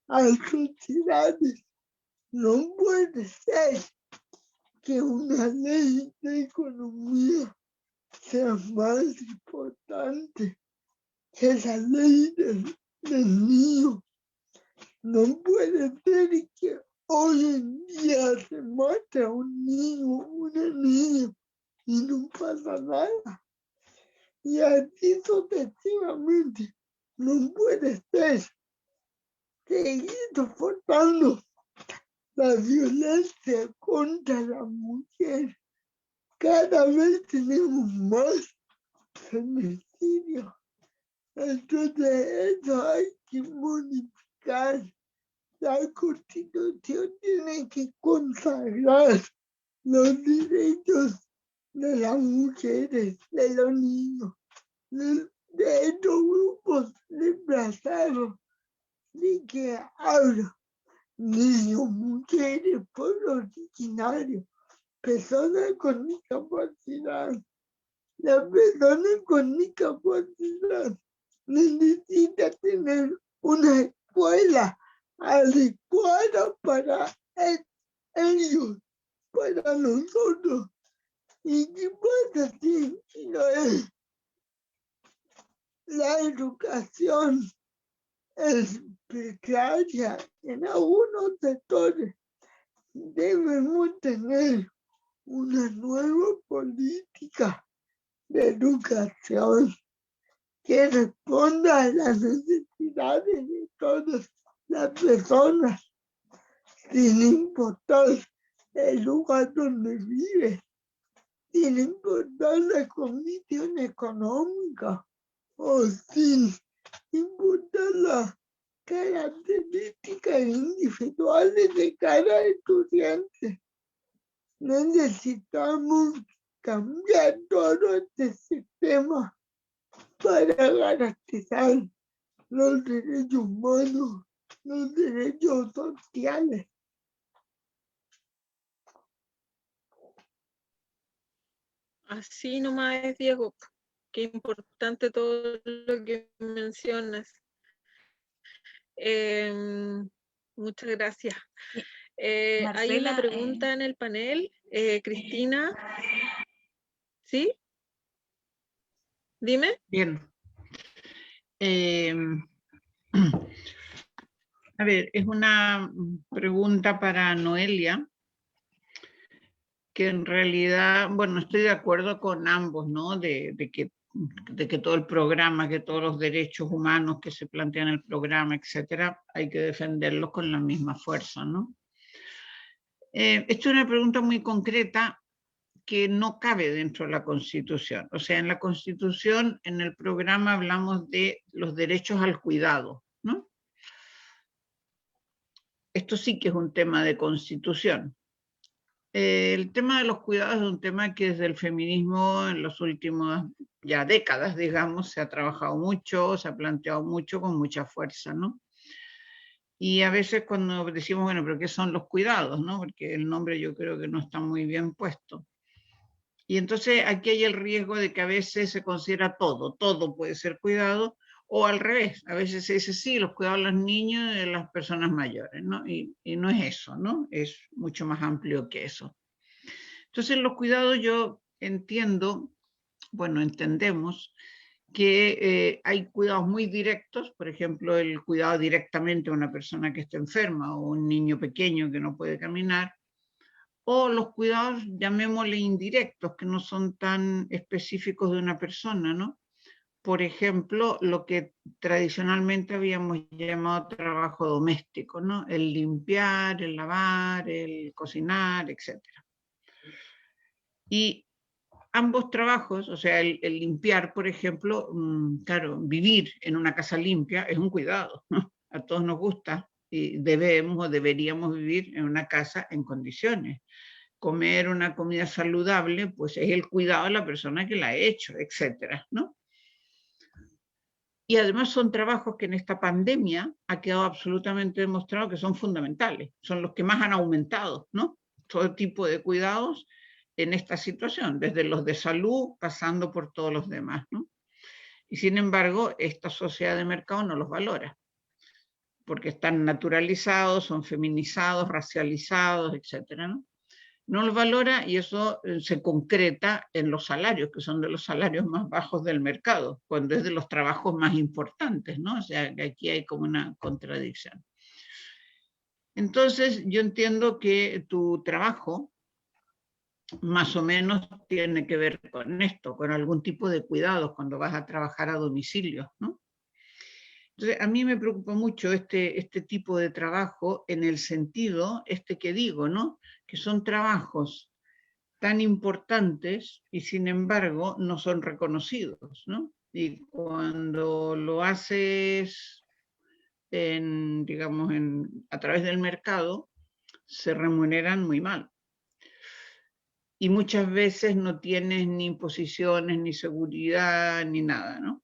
atrocidades. No puede ser que una ley de economía sea más importante que la ley del niño. No puede ser que hoy en día se mate a un niño, una niña, y no pasa nada. Y así sucesivamente. No puede ser seguir soportando la violencia contra la mujer. Cada vez tenemos más femicidios. Entonces eso hay que modificar. La Constitución tiene que consagrar los derechos de las mujeres, de los niños, de estos grupos desplazados, de que habla niños, mujeres, pueblos originarios, personas con discapacidad. Las personas con discapacidad necesitan tener una escuela adecuada para ellos, para nosotros. ¿Y qué pasa si la educación es precaria en algunos sectores? Debemos tener una nueva política de educación que responda a las necesidades de todas las personas, sin importar el lugar donde vive, sin importar la condición económica o sin importar las características individuales de cada estudiante. Necesitamos cambiar todo este sistema para garantizar los derechos humanos, los derechos sociales. Así nomás es, Diego. Qué importante todo lo que mencionas. Muchas gracias. Hay una Marcela, pregunta en el panel. Cristina. ¿Sí? Dime. Bien. A ver, es una pregunta para Noelia, que en realidad, bueno, estoy de acuerdo con ambos, ¿no? De que todo el programa, que todos los derechos humanos que se plantean en el programa, etcétera, hay que defenderlos con la misma fuerza, ¿no? Esta es una pregunta muy concreta que no cabe dentro de la Constitución. O sea, en la Constitución, en el programa hablamos de los derechos al cuidado, ¿no? Esto sí que es un tema de Constitución. El tema de los cuidados es un tema que desde el feminismo en las últimas ya décadas, digamos, se ha trabajado mucho, se ha planteado mucho con mucha fuerza, ¿no? Y a veces cuando decimos, bueno, pero ¿qué son los cuidados, no? Porque el nombre yo creo que no está muy bien puesto. Y entonces aquí hay el riesgo de que a veces se considera todo puede ser cuidado, o al revés, a veces se dice sí, los cuidados de los niños y de las personas mayores, ¿no? Y no es eso, ¿no? Es mucho más amplio que eso. Entonces los cuidados yo entiendo, bueno, entendemos que hay cuidados muy directos, por ejemplo, el cuidado directamente a una persona que está enferma o un niño pequeño que no puede caminar, o los cuidados, llamémosle indirectos, que no son tan específicos de una persona, ¿no? por ejemplo, lo que tradicionalmente habíamos llamado trabajo doméstico, ¿no? El limpiar, el lavar, el cocinar, etc. Y ambos trabajos, o sea, el limpiar, por ejemplo, claro, vivir en una casa limpia es un cuidado, ¿no? A todos nos gusta y debemos o deberíamos vivir en una casa en condiciones. Comer una comida saludable, pues es el cuidado de la persona que la ha hecho, etcétera, ¿no? Y además son trabajos que en esta pandemia ha quedado absolutamente demostrado que son fundamentales, son los que más han aumentado, ¿no? Todo tipo de cuidados en esta situación, desde los de salud pasando por todos los demás, ¿no? Y sin embargo, esta sociedad de mercado no los valora, porque están naturalizados, son feminizados, racializados, etcétera, ¿no? No los valora y eso se concreta en los salarios, que son de los salarios más bajos del mercado, cuando es de los trabajos más importantes, ¿no? O sea, que aquí hay como una contradicción. Entonces, yo entiendo que tu trabajo más o menos tiene que ver con esto, con algún tipo de cuidados cuando vas a trabajar a domicilio, ¿no? Entonces, a mí me preocupa mucho este tipo de trabajo en el sentido, que digo, ¿no? Que son trabajos tan importantes y sin embargo no son reconocidos, ¿no? Y cuando lo haces digamos, a través del mercado, se remuneran muy mal. Y muchas veces no tienes ni posiciones, ni seguridad, ni nada, ¿no?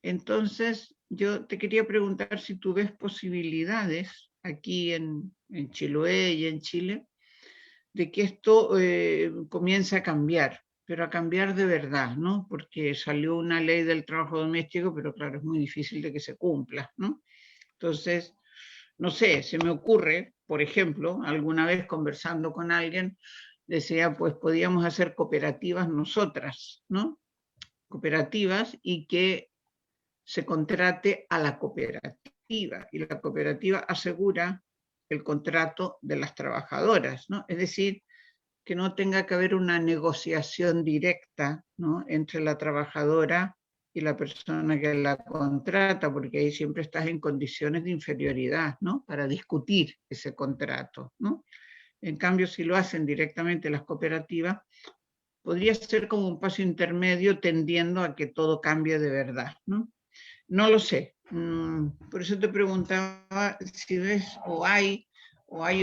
Entonces, yo te quería preguntar si tú ves posibilidades aquí en Chiloé y en Chile de que esto comience a cambiar, pero a cambiar de verdad, ¿no? Porque salió una ley del trabajo doméstico, pero claro, es muy difícil de que se cumpla, ¿no? Entonces, no sé, se me ocurre, por ejemplo, alguna vez conversando con alguien, decía, pues podíamos hacer cooperativas nosotras, ¿no? Cooperativas y que se contrate a la cooperativa y la cooperativa asegura el contrato de las trabajadoras, ¿no? Es decir, que no tenga que haber una negociación directa, ¿no? Entre la trabajadora y la persona que la contrata, porque ahí siempre estás en condiciones de inferioridad, ¿no? Para discutir ese contrato, ¿no? En cambio, si lo hacen directamente las cooperativas, podría ser como un paso intermedio tendiendo a que todo cambie de verdad, ¿no? No lo sé. Por eso te preguntaba si ves o hay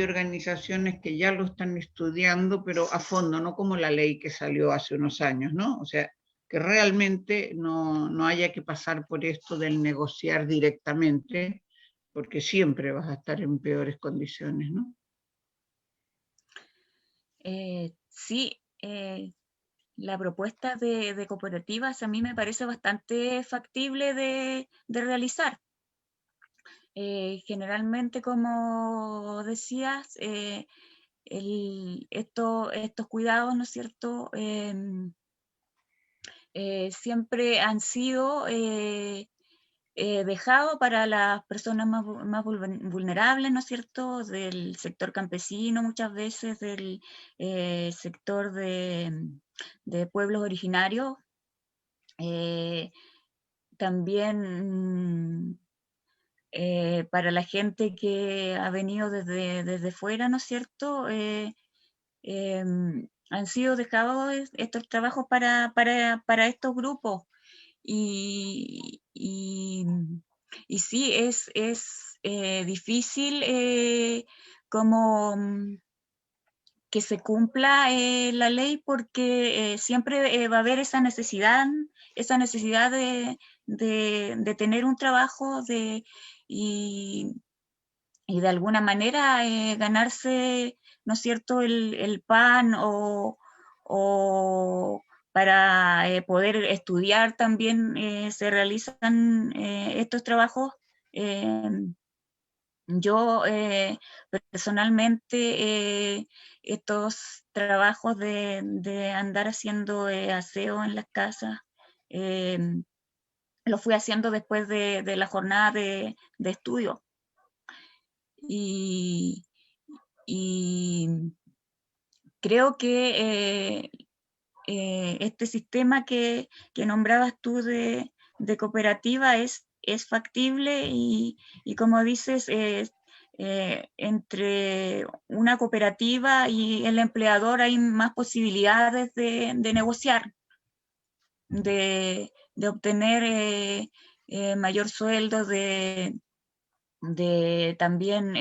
organizaciones que ya lo están estudiando, pero a fondo, no como la ley que salió hace unos años, ¿no? O sea, que realmente no haya que pasar por esto del negociar directamente, porque siempre vas a estar en peores condiciones, ¿no? Sí, la propuesta de cooperativas a mí me parece bastante factible de realizar. Generalmente, como decías, estos cuidados, ¿no es cierto?, siempre han sido dejados para las personas más vulnerables, ¿no es cierto?, del sector campesino muchas veces, del sector de pueblos originarios. También para la gente que ha venido desde fuera, ¿no es cierto? Han sido dejados estos trabajos para estos grupos. Y sí, es difícil como que se cumpla la ley porque siempre va a haber esa necesidad de tener un trabajo y de alguna manera ganarse, ¿no es cierto?, el pan o para poder estudiar también se realizan estos trabajos. Yo personalmente estos trabajos de andar haciendo aseo en las casas lo fui haciendo después de la jornada de estudio. Y creo que este sistema que nombrabas tú de cooperativa es factible y como dices, entre una cooperativa y el empleador hay más posibilidades de negociar, de obtener mayor sueldo, de también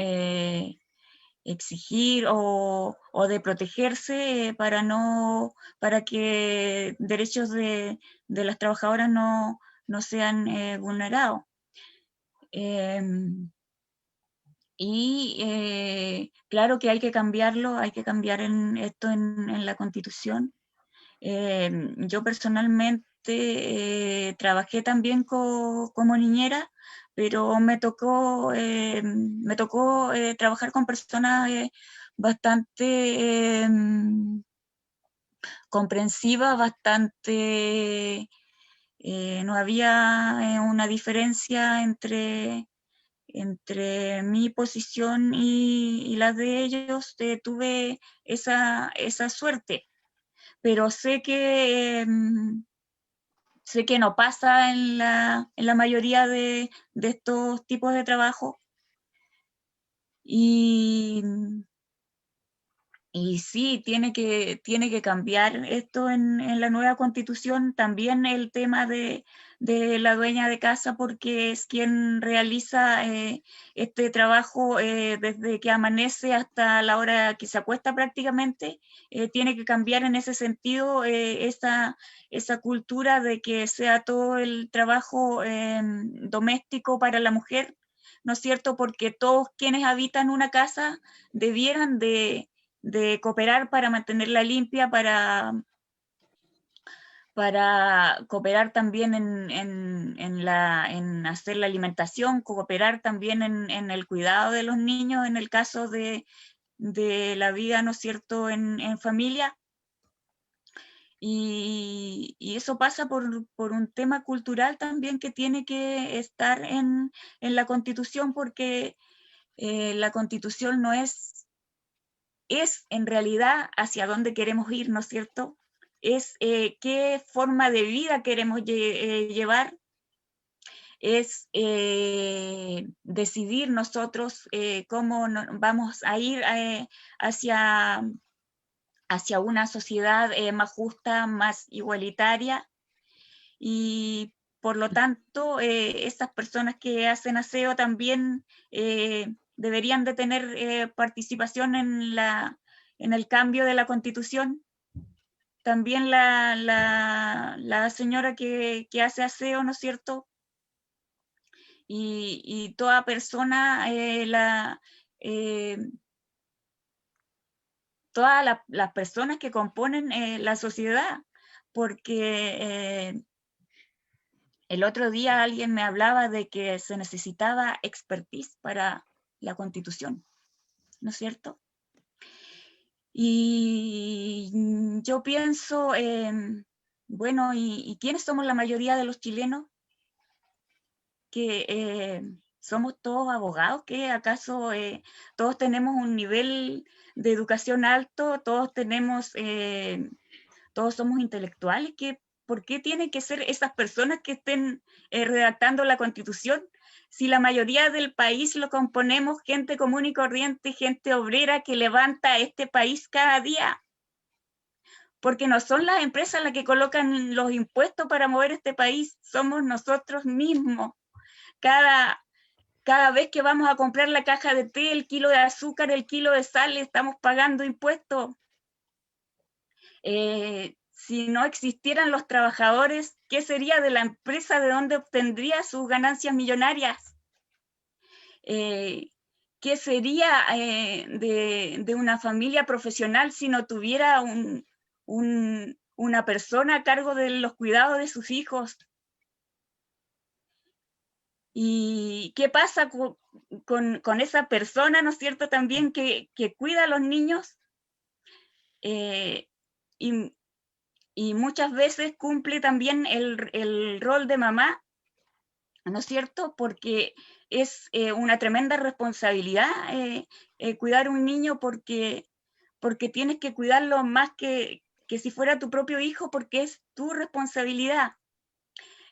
exigir o de protegerse para que derechos de las trabajadoras no sean vulnerados. Claro que hay que cambiarlo, hay que cambiar esto en la Constitución. Yo personalmente trabajé también como niñera, pero me tocó trabajar con personas bastante comprensivas, bastante... no había una diferencia entre mi posición y la de ellos. Tuve esa suerte, pero sé que no pasa en la mayoría de estos tipos de trabajo. Y sí, tiene que cambiar esto en la nueva Constitución, también el tema de la dueña de casa, porque es quien realiza este trabajo desde que amanece hasta la hora que se acuesta prácticamente. Tiene que cambiar en ese sentido esa cultura de que sea todo el trabajo doméstico para la mujer, ¿no es cierto? Porque todos quienes habitan una casa debieran de cooperar para mantenerla limpia, para cooperar también en hacer la alimentación, cooperar también en el cuidado de los niños, en el caso de la vida, ¿no es cierto?, en familia. Y eso pasa por un tema cultural también que tiene que estar en la Constitución, porque la Constitución no es en realidad hacia dónde queremos ir, ¿no es cierto? Es qué forma de vida queremos llevar, es decidir nosotros cómo vamos a ir hacia una sociedad más justa, más igualitaria, y por lo tanto estas personas que hacen aseo también deberían de tener participación en el cambio de la Constitución. También la señora que hace aseo, ¿no es cierto? Y toda persona, todas las personas que componen la sociedad, porque el otro día alguien me hablaba de que se necesitaba expertise para la Constitución, ¿no es cierto? Y yo pienso, bueno, ¿y quiénes somos la mayoría de los chilenos? Que somos todos abogados, que acaso todos tenemos un nivel de educación alto, todos somos intelectuales. ¿Por qué tienen que ser esas personas que estén redactando la Constitución? Si la mayoría del país lo componemos gente común y corriente, gente obrera que levanta este país cada día. Porque no son las empresas las que colocan los impuestos para mover este país, somos nosotros mismos. Cada vez que vamos a comprar la caja de té, el kilo de azúcar, el kilo de sal, estamos pagando impuestos. Si no existieran los trabajadores, ¿qué sería de la empresa? ¿De dónde obtendría sus ganancias millonarias? ¿Qué sería de una familia profesional si no tuviera una persona a cargo de los cuidados de sus hijos? ¿Y qué pasa con esa persona, ¿no es cierto?, también que cuida a los niños? Y muchas veces cumple también el rol de mamá, ¿no es cierto? Porque es una tremenda responsabilidad cuidar a un niño, porque tienes que cuidarlo más que si fuera tu propio hijo, porque es tu responsabilidad.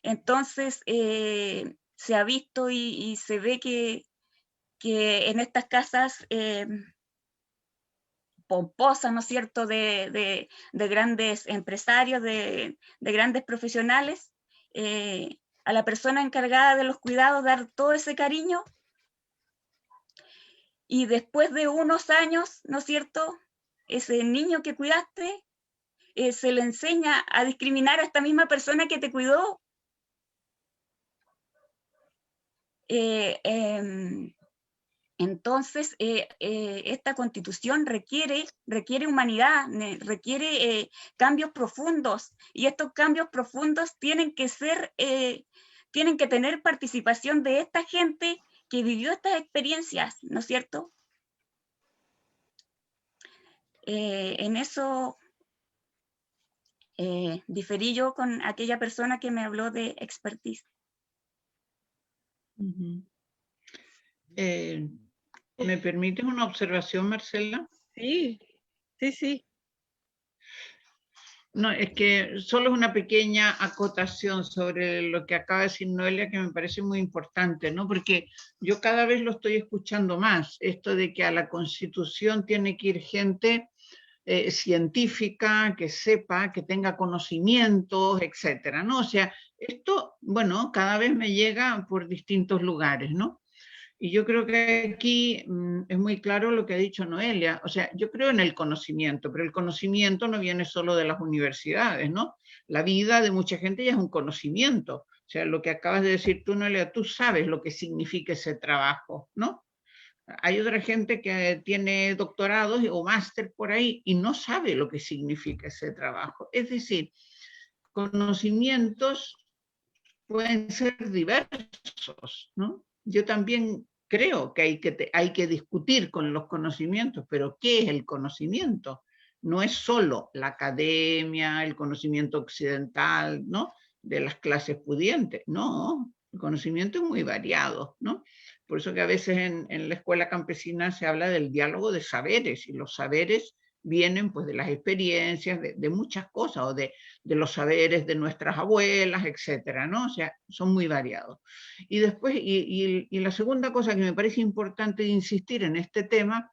Entonces, se ha visto y se ve que en estas casas pomposas, ¿no es cierto?, de grandes empresarios, de grandes profesionales, a la persona encargada de los cuidados dar todo ese cariño, y después de unos años, ¿no es cierto?, ese niño que cuidaste, se le enseña a discriminar a esta misma persona que te cuidó. Entonces, esta constitución requiere humanidad, requiere cambios profundos, y estos cambios profundos tienen que tener participación de esta gente que vivió estas experiencias, ¿no es cierto? En eso diferí yo con aquella persona que me habló de expertise. ¿Me permites una observación, Marcela? Sí, sí, sí. No, es que solo es una pequeña acotación sobre lo que acaba de decir Noelia, que me parece muy importante, ¿no? Porque yo cada vez lo estoy escuchando más, esto de que a la Constitución tiene que ir gente científica, que sepa, que tenga conocimientos, etcétera, ¿no? O sea, esto, bueno, cada vez me llega por distintos lugares, ¿no? Y yo creo que aquí es muy claro lo que ha dicho Noelia. O sea, yo creo en el conocimiento, pero el conocimiento no viene solo de las universidades, ¿no? La vida de mucha gente ya es un conocimiento. O sea, lo que acabas de decir tú, Noelia, tú sabes lo que significa ese trabajo, ¿no? Hay otra gente que tiene doctorados o máster por ahí y no sabe lo que significa ese trabajo. Es decir, conocimientos pueden ser diversos, ¿no? Yo también creo que hay que discutir con los conocimientos, pero ¿qué es el conocimiento? No es solo la academia, el conocimiento occidental, ¿no?, de las clases pudientes, no, el conocimiento es muy variado, ¿no? Por eso que a veces en la escuela campesina se habla del diálogo de saberes, y los saberes vienen pues de las experiencias, de muchas cosas, o de los saberes de nuestras abuelas, etcétera, ¿no? O sea, son muy variados. Y después, y la segunda cosa que me parece importante de insistir en este tema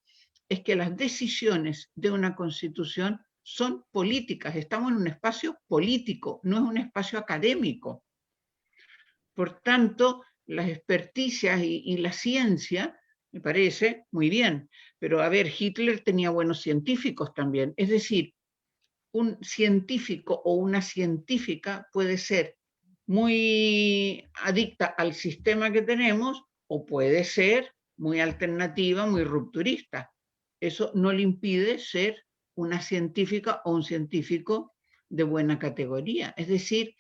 es que las decisiones de una constitución son políticas, estamos en un espacio político, no es un espacio académico. Por tanto, las experticias y la ciencia, me parece muy bien, pero a ver, Hitler tenía buenos científicos también, es decir, un científico o una científica puede ser muy adicta al sistema que tenemos o puede ser muy alternativa, muy rupturista. Eso no le impide ser una científica o un científico de buena categoría. Es decir,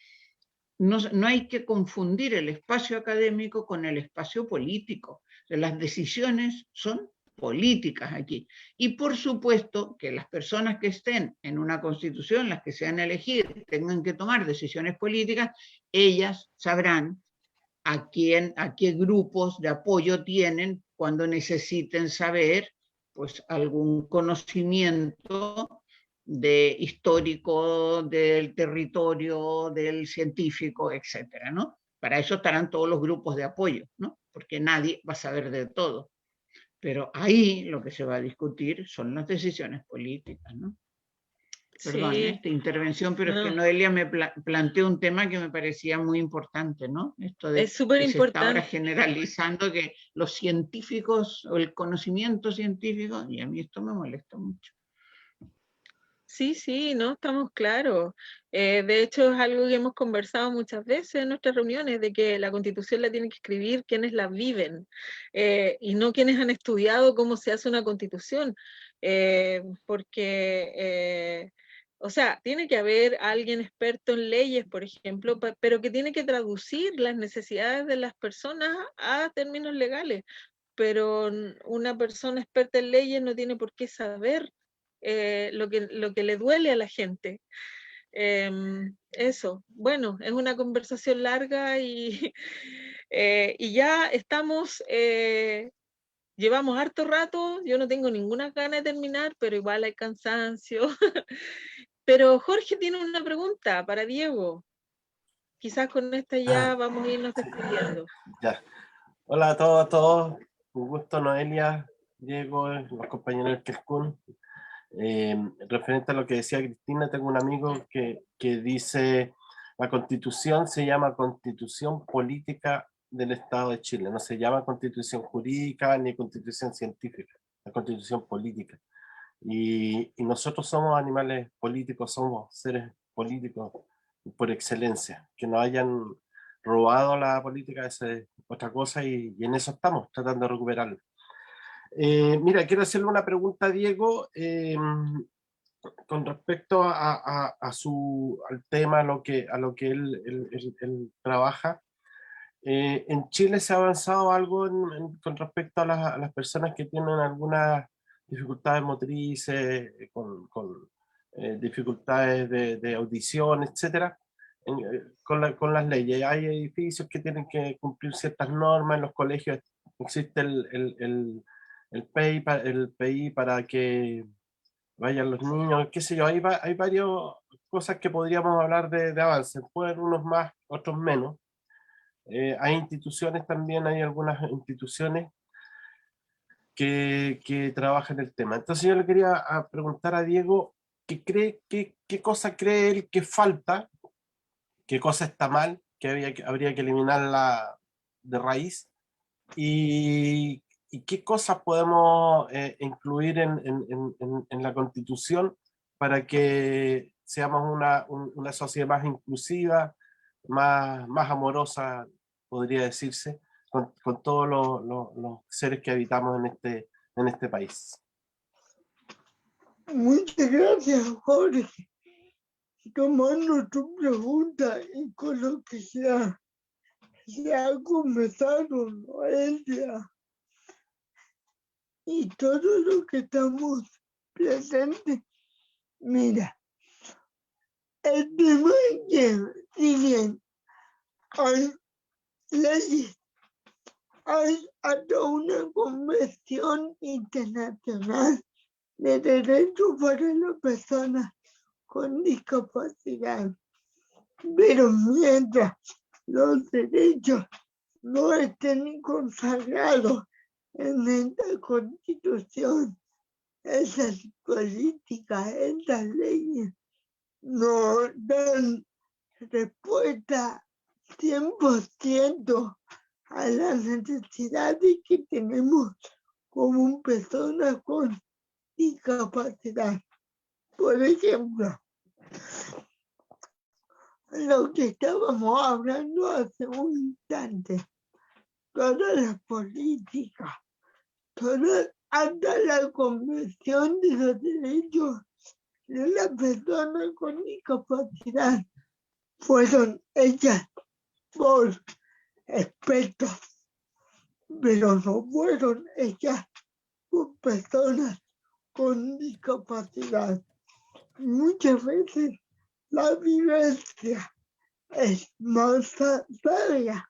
no hay que confundir el espacio académico con el espacio político. Las decisiones son políticas aquí. Y por supuesto que las personas que estén en una constitución, las que sean elegidas, tengan que tomar decisiones políticas, ellas sabrán a qué grupos de apoyo tienen cuando necesiten saber pues algún conocimiento histórico del territorio, del científico, etcétera, ¿no? Para eso estarán todos los grupos de apoyo, ¿no? Porque nadie va a saber de todo. Pero ahí lo que se va a discutir son las decisiones políticas, ¿no? Perdón, Sí, esta intervención, pero no, es que Noelia me planteó un tema que me parecía muy importante, ¿no? Esto de es súper que se está ahora importante. generalizando que los científicos o el conocimiento científico, y a mí esto me molesta mucho. Sí, sí, no, estamos claros. De hecho, es algo que hemos conversado muchas veces en nuestras reuniones, de que la Constitución la tienen que escribir quienes la viven, y no quienes han estudiado cómo se hace una Constitución, porque, o sea, tiene que haber alguien experto en leyes, por ejemplo, pero que tiene que traducir las necesidades de las personas a términos legales, pero una persona experta en leyes no tiene por qué saber lo que le duele a la gente. Eso, bueno, es una conversación larga y ya estamos, llevamos harto rato, yo no tengo ninguna gana de terminar, pero igual hay cansancio. Pero Jorge tiene una pregunta para Diego. quizás con esta ya vamos a irnos despidiendo. Ya. Hola a todos. Un gusto, Noelia, Diego, los compañeros del Quelcún. Referente a lo que decía Cristina, tengo un amigo que dice, la Constitución se llama Constitución Política del Estado de Chile, no se llama Constitución Jurídica ni Constitución Científica, la Constitución Política. Y nosotros somos animales políticos, somos seres políticos por excelencia. Que nos hayan robado la política es otra cosa y en eso estamos, tratando de recuperarlo. Mira, quiero hacerle una pregunta a Diego con respecto al tema, a lo que él trabaja. En Chile se ha avanzado algo con respecto a las personas que tienen algunas dificultades motrices, con dificultades de audición, etcétera, con las leyes. Hay edificios que tienen que cumplir ciertas normas, en los colegios existe el PI para que vayan los niños, qué sé yo, hay varias cosas que podríamos hablar de avance, pueden unos más, otros menos. Hay instituciones también, hay algunas instituciones que trabajan el tema. Entonces yo le quería preguntar a Diego, ¿qué cosa cree él que falta? ¿Qué cosa está mal? Que habría que eliminarla de raíz. ¿Y qué cosas podemos incluir en la Constitución para que seamos una sociedad más inclusiva, más amorosa, podría decirse, con todos los seres que habitamos en este país? Muchas gracias, Jorge. Tomando tu pregunta y con lo que se ha conversado, Noelia, y todo lo que estamos presentes, mira, el tema es que, si bien hay leyes, hay hasta una convención internacional de derechos para las personas con discapacidad, pero mientras los derechos no estén consagrados en esta Constitución, esas políticas, esas leyes no dan respuesta 100% a las necesidades que tenemos como personas con discapacidad. Por ejemplo, lo que estábamos hablando hace un instante, todas las políticas, hasta la Convención de los Derechos de las Personas con Discapacidad fueron hechas por expertos, pero no fueron hechas por personas con discapacidad. Muchas veces la vivencia es más sabia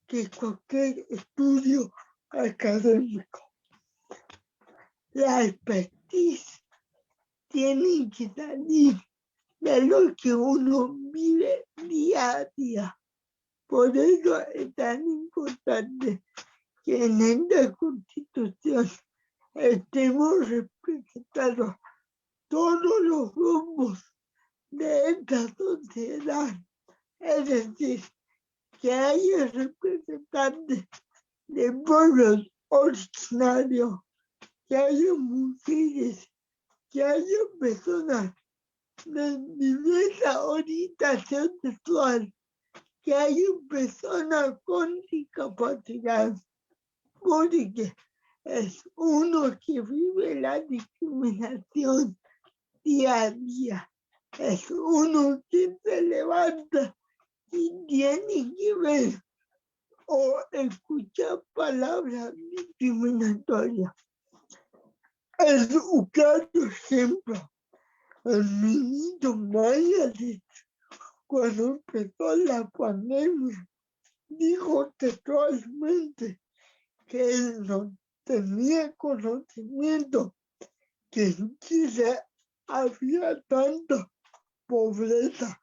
que cualquier estudio académico. La expertise tiene que salir de lo que uno vive día a día. Por eso es tan importante que en esta Constitución estemos representados todos los grupos de esta sociedad. Es decir, que haya representantes de pueblos originarios, que haya mujeres, que haya personas de diversa orientación sexual, que haya personas con discapacidad, porque es uno que vive la discriminación día a día, es uno que se levanta y tiene que ver o escuchar palabras discriminatorias. Es un claro ejemplo. El ministro Mañalich, cuando empezó la pandemia, dijo textualmente que él no tenía conocimiento que en Chile había tanta pobreza.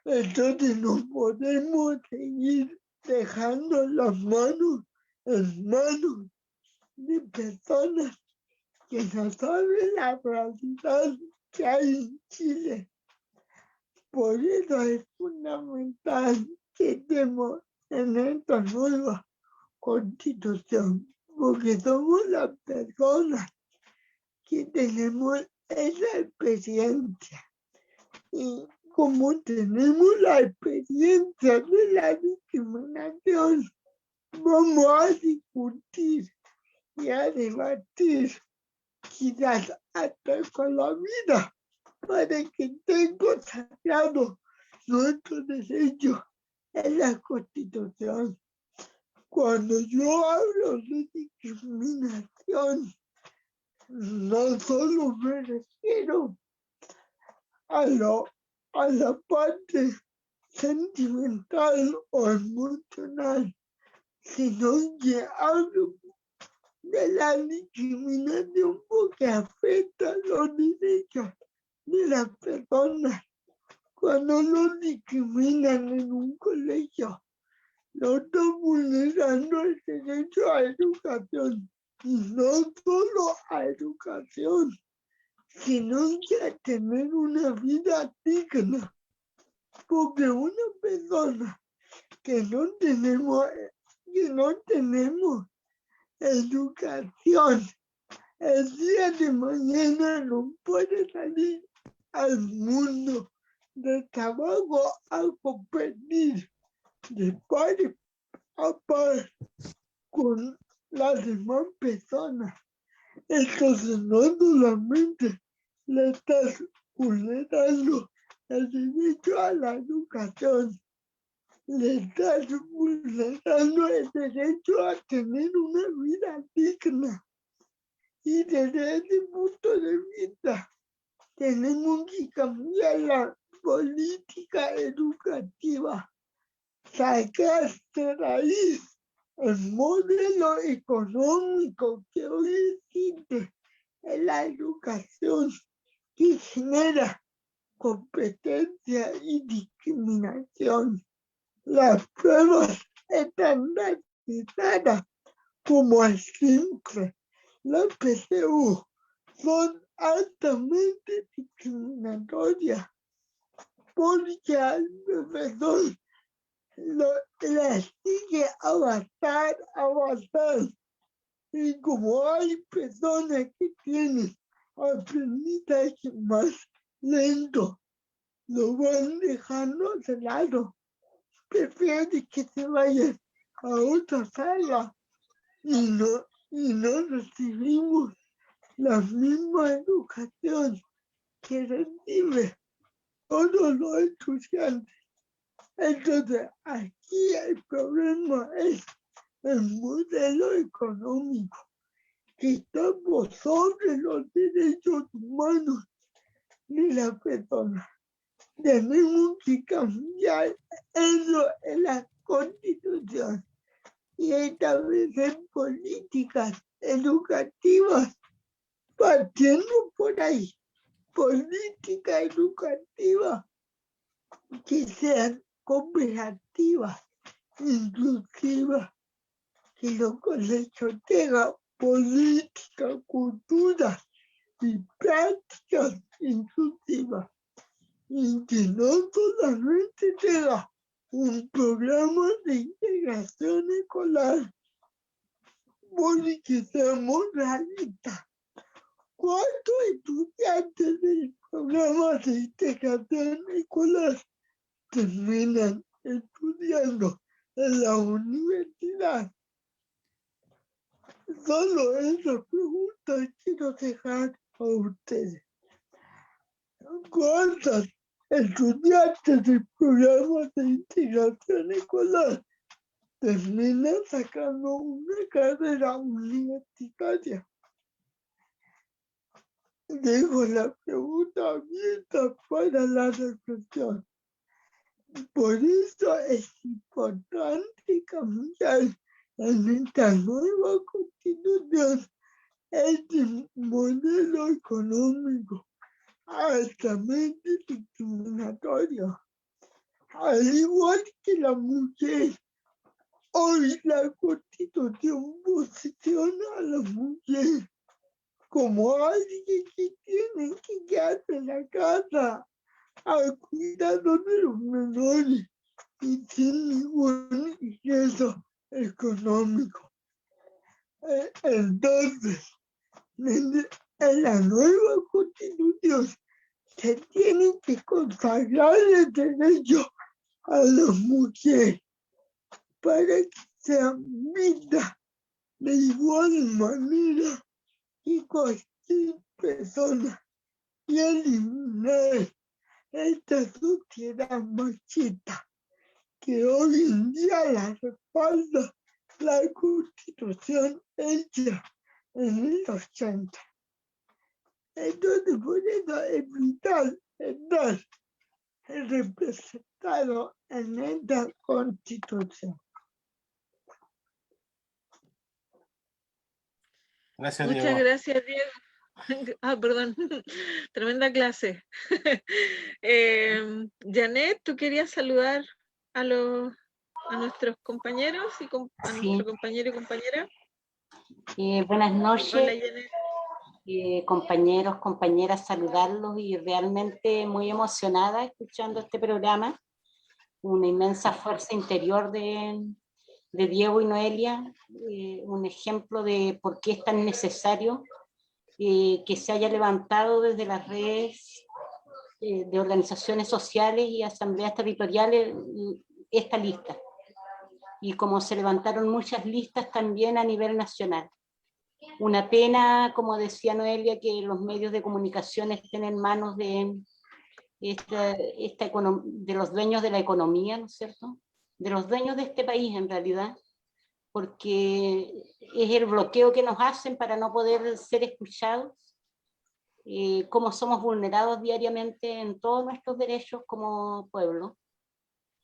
Entonces no podemos seguir dejando las manos en manos de personas que no saben la realidad que hay en Chile. Por eso es fundamental que estemos en esta nueva constitución, porque somos las personas que tenemos esa experiencia. Y como tenemos la experiencia de la discriminación, vamos a discutir y a debatir, quizás hasta con la vida, para que estén consagrados nuestros derechos en la Constitución. Cuando yo hablo de discriminación, no solo me refiero a la parte sentimental o emocional, sino que hablo de la discriminación porque afecta los derechos de las personas. Cuando los discriminan en un colegio, no están vulnerando el derecho a educación, y no solo a educación, sino que a tener una vida digna. Porque una persona que no tenemos educación, el día de mañana no puede salir al mundo de trabajo a competir de par a par con las demás personas. Entonces no solamente le estás vulnerando el derecho a la educación, le estás vulnerando el derecho a tener una vida digna. Y desde ese punto de vista, tenemos que cambiar la política educativa, sacar de raíz el modelo económico que hoy existe en la educación, que genera competencia y discriminación. Las pruebas estandarizadas como el simple, la PSU, son altamente discriminatorias porque al profesor le sigue avanzar. Y como hay personas que tienen aprendizaje más lento, lo van dejando de lado. Prefiere que se vayan a otra sala y no recibimos la misma educación que reciben todos los estudiantes. Entonces, aquí el problema es el modelo económico, que está por sobre los derechos humanos de la persona. Tenemos que cambiar eso en la Constitución y establecer políticas educativas partiendo por ahí. Política educativa que sean cooperativas, inclusivas, que los colegios tengan política, cultura y prácticas inclusivas, y que no solamente tenga un programa de integración escolar, porque seamos realistas. ¿Cuántos estudiantes del programa de integración escolar terminan estudiando en la universidad? Solo esa pregunta quiero dejar a ustedes. ¿Cuántos estudiantes del programa de integración escolar terminan sacando una carrera universitaria? Dejo la pregunta abierta para la reflexión. Por eso es importante cambiar en esta nueva constitución este modelo económico altamente discriminatorio. Al igual que la mujer, hoy la Constitución posiciona a la mujer como alguien que tiene que quedarse en la casa al cuidado de los menores y sin ningún ingreso económico. Entonces, en la nueva Constitución se tiene que consagrar el derecho a las mujeres para que sean vistas de igual manera que cualquier persona y eliminar esta sociedad machista que hoy en día la respalda la Constitución hecha en el 80. Entonces, por eso es vital estar representado en esta Constitución. Gracias, Muchas Diego. gracias, Diego. Ah, perdón, tremenda clase. Janet, ¿tú querías saludar a nuestros compañeros y a Sí. nuestro compañero y compañera? Buenas Hola, noches, Janet. compañeros, compañeras, saludarlos y realmente muy emocionada escuchando este programa. Una inmensa fuerza interior de Diego y Noelia, un ejemplo de por qué es tan necesario que se haya levantado desde las redes de organizaciones sociales y asambleas territoriales esta lista. Y como se levantaron muchas listas también a nivel nacional. Una pena, como decía Noelia, que los medios de comunicación estén en manos de los dueños de la economía, ¿no es cierto? De los dueños de este país, en realidad, porque es el bloqueo que nos hacen para no poder ser escuchados, cómo somos vulnerados diariamente en todos nuestros derechos como pueblo.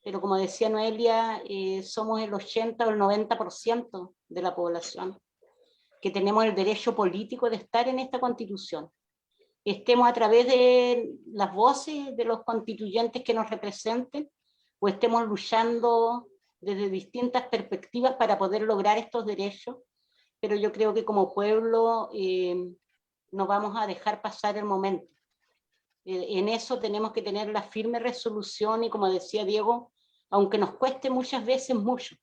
Pero como decía Noelia, somos el 80 o el 90% de la población que tenemos el derecho político de estar en esta Constitución. Estemos a través de las voces de los constituyentes que nos representen o estemos luchando desde distintas perspectivas para poder lograr estos derechos, pero yo creo que como pueblo no vamos a dejar pasar el momento. En eso tenemos que tener la firme resolución y, como decía Diego, aunque nos cueste muchas veces mucho,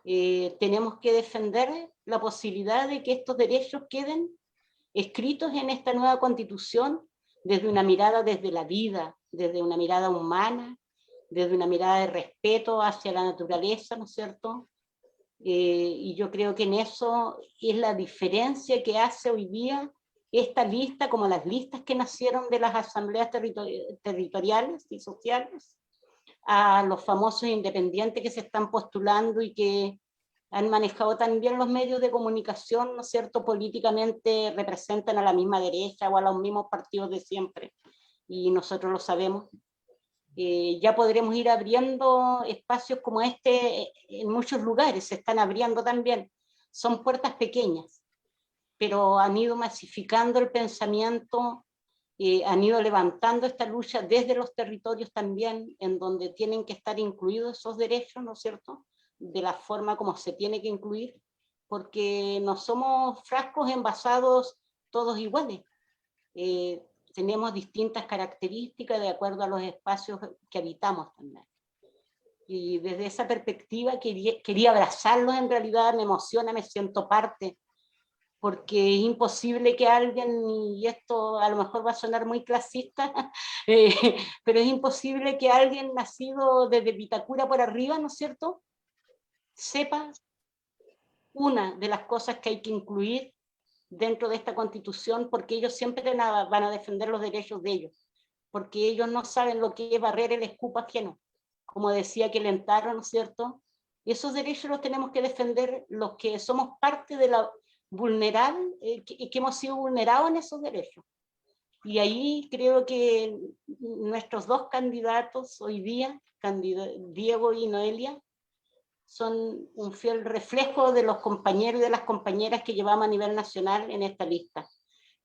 tenemos que defender la posibilidad de que estos derechos queden escritos en esta nueva Constitución desde una mirada desde la vida, desde una mirada humana, desde una mirada de respeto hacia la naturaleza, ¿no es cierto? Y yo creo que en eso es la diferencia que hace hoy día esta lista, como las listas que nacieron de las asambleas territoriales y sociales, a los famosos independientes que se están postulando y que han manejado también los medios de comunicación, ¿no es cierto?, políticamente representan a la misma derecha o a los mismos partidos de siempre, y nosotros lo sabemos. Ya podremos ir abriendo espacios como este en muchos lugares, se están abriendo también. Son puertas pequeñas, pero han ido masificando el pensamiento, han ido levantando esta lucha desde los territorios también, en donde tienen que estar incluidos esos derechos, ¿no es cierto?, de la forma como se tiene que incluir, porque no somos frascos envasados todos iguales. Tenemos distintas características de acuerdo a los espacios que habitamos también. Y desde esa perspectiva quería abrazarlos, en realidad me emociona, me siento parte, porque es imposible que alguien, y esto a lo mejor va a sonar muy clasista, pero es imposible que alguien nacido desde Vitacura por arriba, ¿no es cierto?, sepa una de las cosas que hay que incluir dentro de esta Constitución, porque ellos siempre van a defender los derechos de ellos, porque ellos no saben lo que es barrer el escupo ajeno, como decía Kelentaro, ¿no es cierto? Y esos derechos los tenemos que defender los que somos parte de la vulnerable, que hemos sido vulnerados en esos derechos. Y ahí creo que nuestros dos candidatos hoy día, Diego y Noelia, son un fiel reflejo de los compañeros y de las compañeras que llevamos a nivel nacional en esta lista,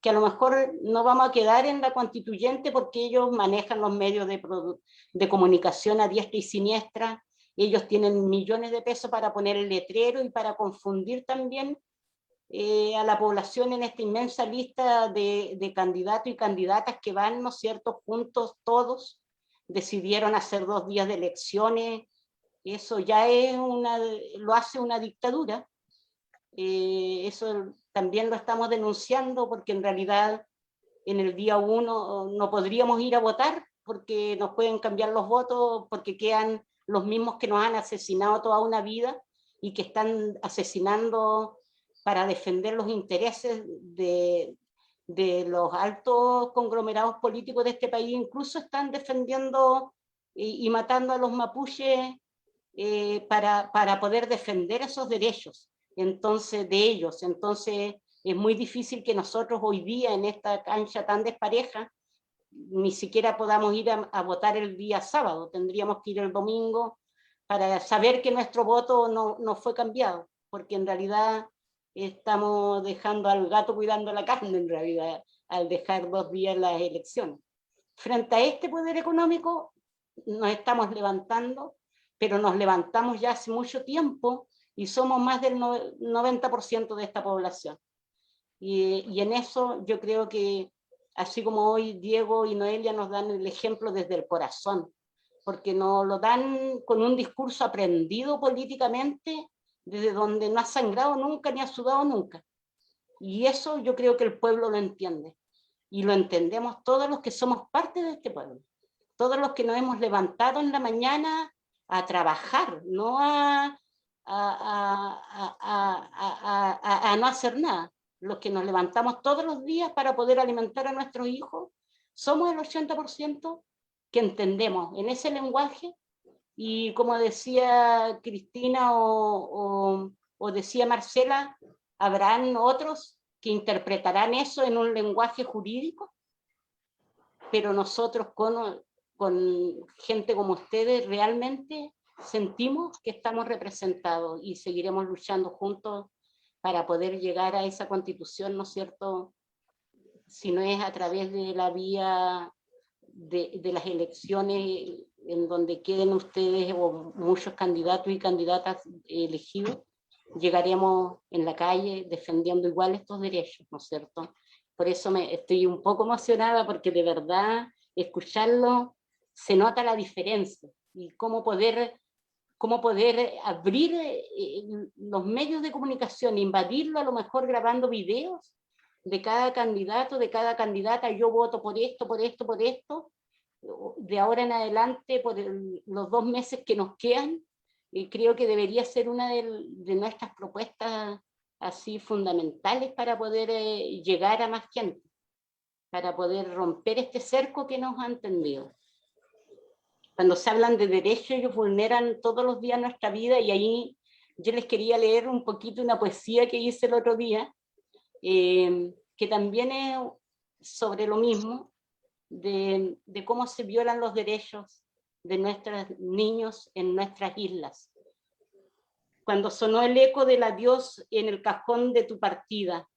que a lo mejor no vamos a quedar en la constituyente porque ellos manejan los medios de comunicación a diestra y siniestra, ellos tienen millones de pesos para poner el letrero y para confundir también a la población en esta inmensa lista de candidatos y candidatas que van, ¿no es cierto?, juntos todos, decidieron hacer 2 días de elecciones, eso ya es lo hace una dictadura. Eso también lo estamos denunciando porque en realidad en el día 1 no podríamos ir a votar porque nos pueden cambiar los votos, porque quedan los mismos que nos han asesinado toda una vida y que están asesinando para defender los intereses de los altos conglomerados políticos de este país. Incluso están defendiendo y matando a los mapuches para poder defender esos derechos. Entonces, de ellos. Entonces, es muy difícil que nosotros hoy día en esta cancha tan despareja ni siquiera podamos ir a votar el día sábado. Tendríamos que ir el domingo para saber que nuestro voto no fue cambiado, porque en realidad estamos dejando al gato cuidando la carne, en realidad, al dejar 2 días las elecciones. Frente a este poder económico nos estamos levantando, pero nos levantamos ya hace mucho tiempo y somos más del 90% de esta población. Y en eso yo creo que, así como hoy Diego y Noelia nos dan el ejemplo desde el corazón, porque nos lo dan con un discurso aprendido políticamente, desde donde no ha sangrado nunca ni ha sudado nunca. Y eso yo creo que el pueblo lo entiende. Y lo entendemos todos los que somos parte de este pueblo. Todos los que nos hemos levantado en la mañana a trabajar, no a no hacer nada. Los que nos levantamos todos los días para poder alimentar a nuestros hijos, somos el 80% que entendemos en ese lenguaje. Y como decía Cristina o decía Marcela, habrán otros que interpretarán eso en un lenguaje jurídico, pero nosotros con gente como ustedes realmente sentimos que estamos representados y seguiremos luchando juntos para poder llegar a esa constitución, ¿no es cierto? Si no es a través de la vía de las elecciones en donde queden ustedes o muchos candidatos y candidatas elegidos, llegaremos en la calle defendiendo igual estos derechos, ¿no es cierto? Por eso estoy un poco emocionada porque de verdad escucharlo se nota la diferencia y cómo poder abrir los medios de comunicación, invadirlo a lo mejor grabando videos de cada candidato, de cada candidata, yo voto por esto, por esto, por esto, de ahora en adelante, por los 2 meses que nos quedan, y creo que debería ser una de nuestras propuestas así fundamentales para poder llegar a más gente, para poder romper este cerco que nos han tendido. Cuando se hablan de derechos, ellos vulneran todos los días nuestra vida, y ahí yo les quería leer un poquito una poesía que hice el otro día, que también es sobre lo mismo, de cómo se violan los derechos de nuestros niños en nuestras islas. Cuando sonó el eco del adiós en el cajón de tu partida,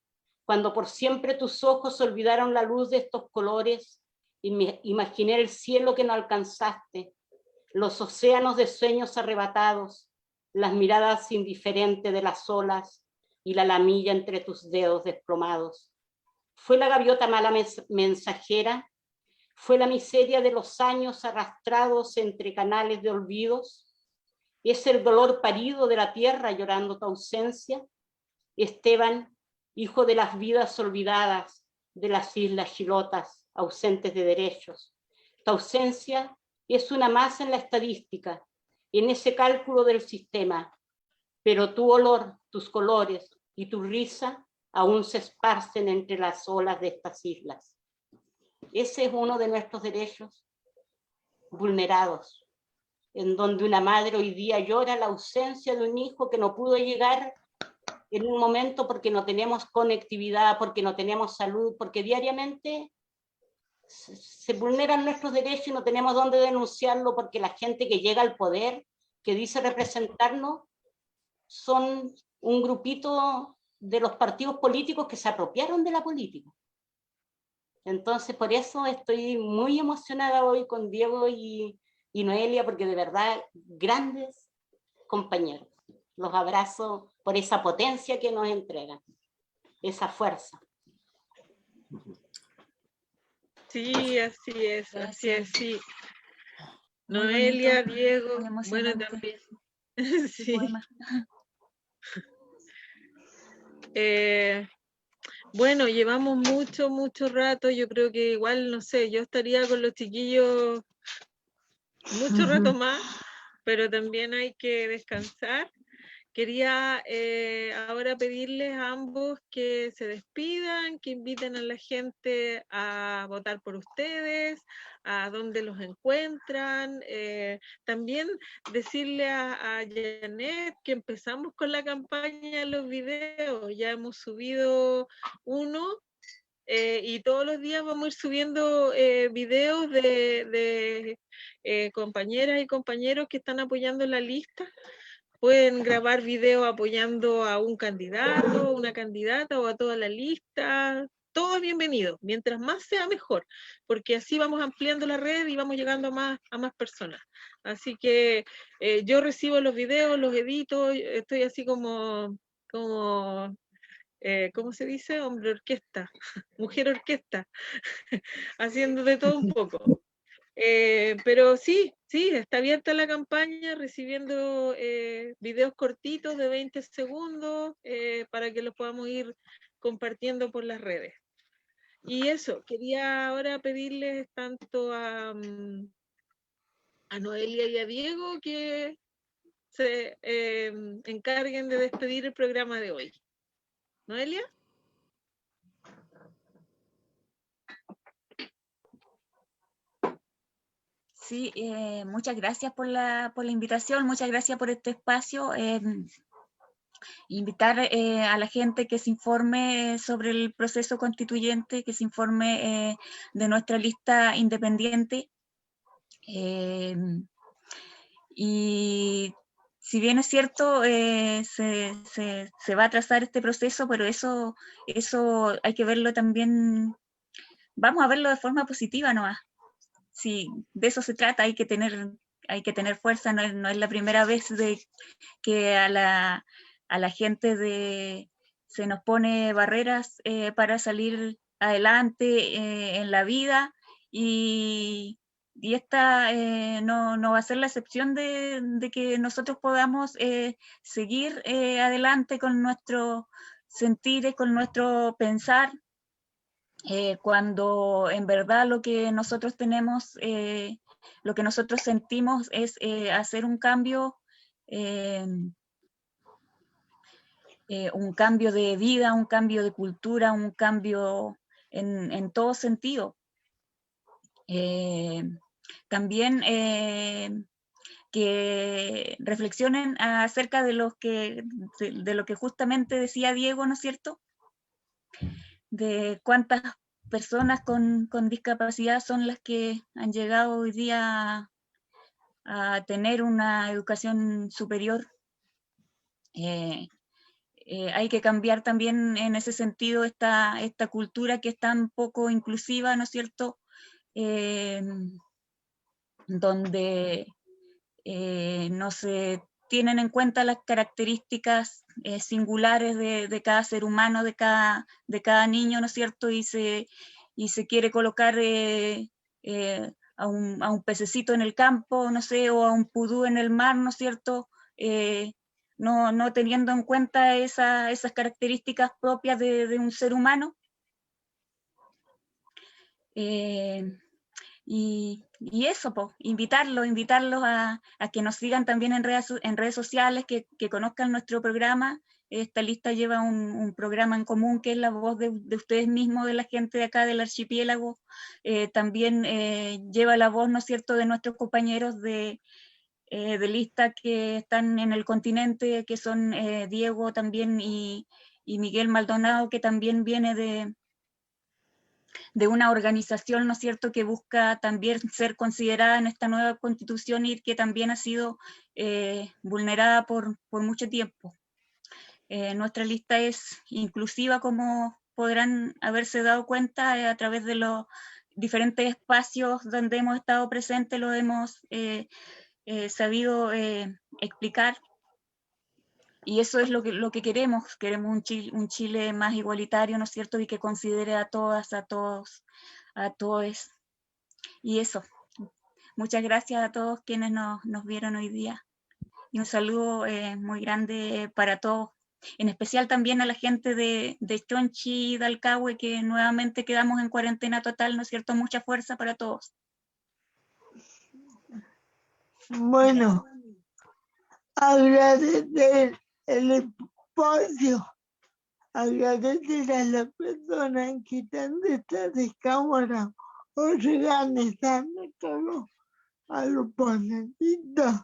cuando por siempre tus ojos olvidaron la luz de estos colores, imaginé el cielo que no alcanzaste, los océanos de sueños arrebatados, las miradas indiferentes de las olas y la lamilla entre tus dedos desplomados. Fue la gaviota mala mensajera, fue la miseria de los años arrastrados entre canales de olvidos, es el dolor parido de la tierra llorando tu ausencia. Esteban, hijo de las vidas olvidadas, de las islas chilotas, ausentes de derechos. Tu ausencia es una más en la estadística, en ese cálculo del sistema, pero tu olor, tus colores y tu risa aún se esparcen entre las olas de estas islas. Ese es uno de nuestros derechos vulnerados, en donde una madre hoy día llora la ausencia de un hijo que no pudo llegar en un momento porque no tenemos conectividad, porque no tenemos salud, porque diariamente se vulneran nuestros derechos y no tenemos dónde denunciarlo, porque la gente que llega al poder, que dice representarnos, son un grupito de los partidos políticos que se apropiaron de la política. Entonces, por eso estoy muy emocionada hoy con Diego y Noelia, porque de verdad, grandes compañeros. Los abrazo por esa potencia que nos entregan, esa fuerza. Sí, así es, Gracias. sí. Muy Noelia, bonito, Diego, muy bueno, emocionante también. el Sí. poema. Bueno, llevamos mucho rato, yo creo que igual, no sé, yo estaría con los chiquillos mucho rato más, pero también hay que descansar. Quería ahora pedirles a ambos que se despidan, que inviten a la gente a votar por ustedes, a dónde los encuentran. También decirle a Janet que empezamos con la campaña de los videos, ya hemos subido uno. Y todos los días vamos a ir subiendo videos de compañeras y compañeros que están apoyando la lista. Pueden grabar videos apoyando a un candidato, una candidata o a toda la lista. Todo es bienvenido. Mientras más sea, mejor. Porque así vamos ampliando la red y vamos llegando a más personas. Así que yo recibo los videos, los edito. Estoy así como ¿cómo se dice? Hombre orquesta, mujer orquesta, haciendo de todo un poco. Pero sí, está abierta la campaña, recibiendo videos cortitos de 20 segundos para que los podamos ir compartiendo por las redes. Y eso, quería ahora pedirles tanto a Noelia y a Diego que se encarguen de despedir el programa de hoy. ¿Noelia? Sí, muchas gracias por la invitación, muchas gracias por este espacio. Invitar a la gente que se informe sobre el proceso constituyente, que se informe de nuestra lista independiente. Y si bien es cierto, se va a trazar este proceso, pero eso hay que verlo también, vamos a verlo de forma positiva nomás. Sí, de eso se trata, hay que tener fuerza, no es la primera vez de que a la gente se nos pone barreras para salir adelante en la vida, y esta no va a ser la excepción de que nosotros podamos seguir adelante con nuestro sentir, con nuestro pensar, cuando en verdad lo que nosotros tenemos, lo que nosotros sentimos es hacer un cambio de vida, un cambio de cultura, un cambio en todo sentido. También que reflexionen acerca de lo que justamente decía Diego, ¿no es cierto? De cuántas personas con discapacidad son las que han llegado hoy día a tener una educación superior. Hay que cambiar también en ese sentido esta cultura que es tan poco inclusiva, ¿no es cierto? Donde no se tienen en cuenta las características singulares de cada ser humano, de cada niño, ¿no es cierto? Y se quiere colocar a un pececito en el campo, no sé, o a un pudú en el mar, ¿no es cierto? No teniendo en cuenta esas características propias de un ser humano. Y eso, pues, invitarlos a que nos sigan también en redes sociales, que conozcan nuestro programa. Esta lista lleva un programa en común que es la voz de ustedes mismos, de la gente de acá del archipiélago. También lleva la voz, ¿no es cierto?, de nuestros compañeros de lista que están en el continente, que son Diego también y Miguel Maldonado, que también viene de una organización, ¿no es cierto?, que busca también ser considerada en esta nueva constitución y que también ha sido vulnerada por mucho tiempo. Nuestra lista es inclusiva, como podrán haberse dado cuenta a través de los diferentes espacios donde hemos estado presentes, lo hemos sabido explicar. Y eso es lo que queremos un Chile más igualitario, ¿no es cierto? Y que considere a todas, a todos, a todos. Y eso. Muchas gracias a todos quienes nos vieron hoy día. Y un saludo muy grande para todos. En especial también a la gente de Chonchi y Dalcahue, que nuevamente quedamos en cuarentena total, ¿no es cierto? Mucha fuerza para todos. Bueno, agradecer el espacio, agradecer a las personas que están detrás de cámara organizando todo, a los panelistas,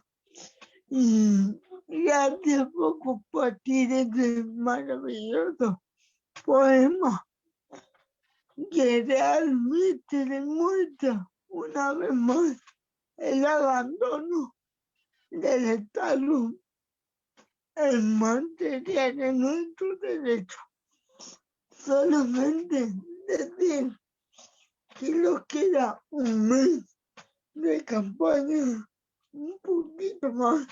y gracias por compartir este maravilloso poema que realmente demuestra una vez más el abandono del Estado en materia de nuestros derechos. Solamente decir que nos queda un mes de campaña, un poquito más,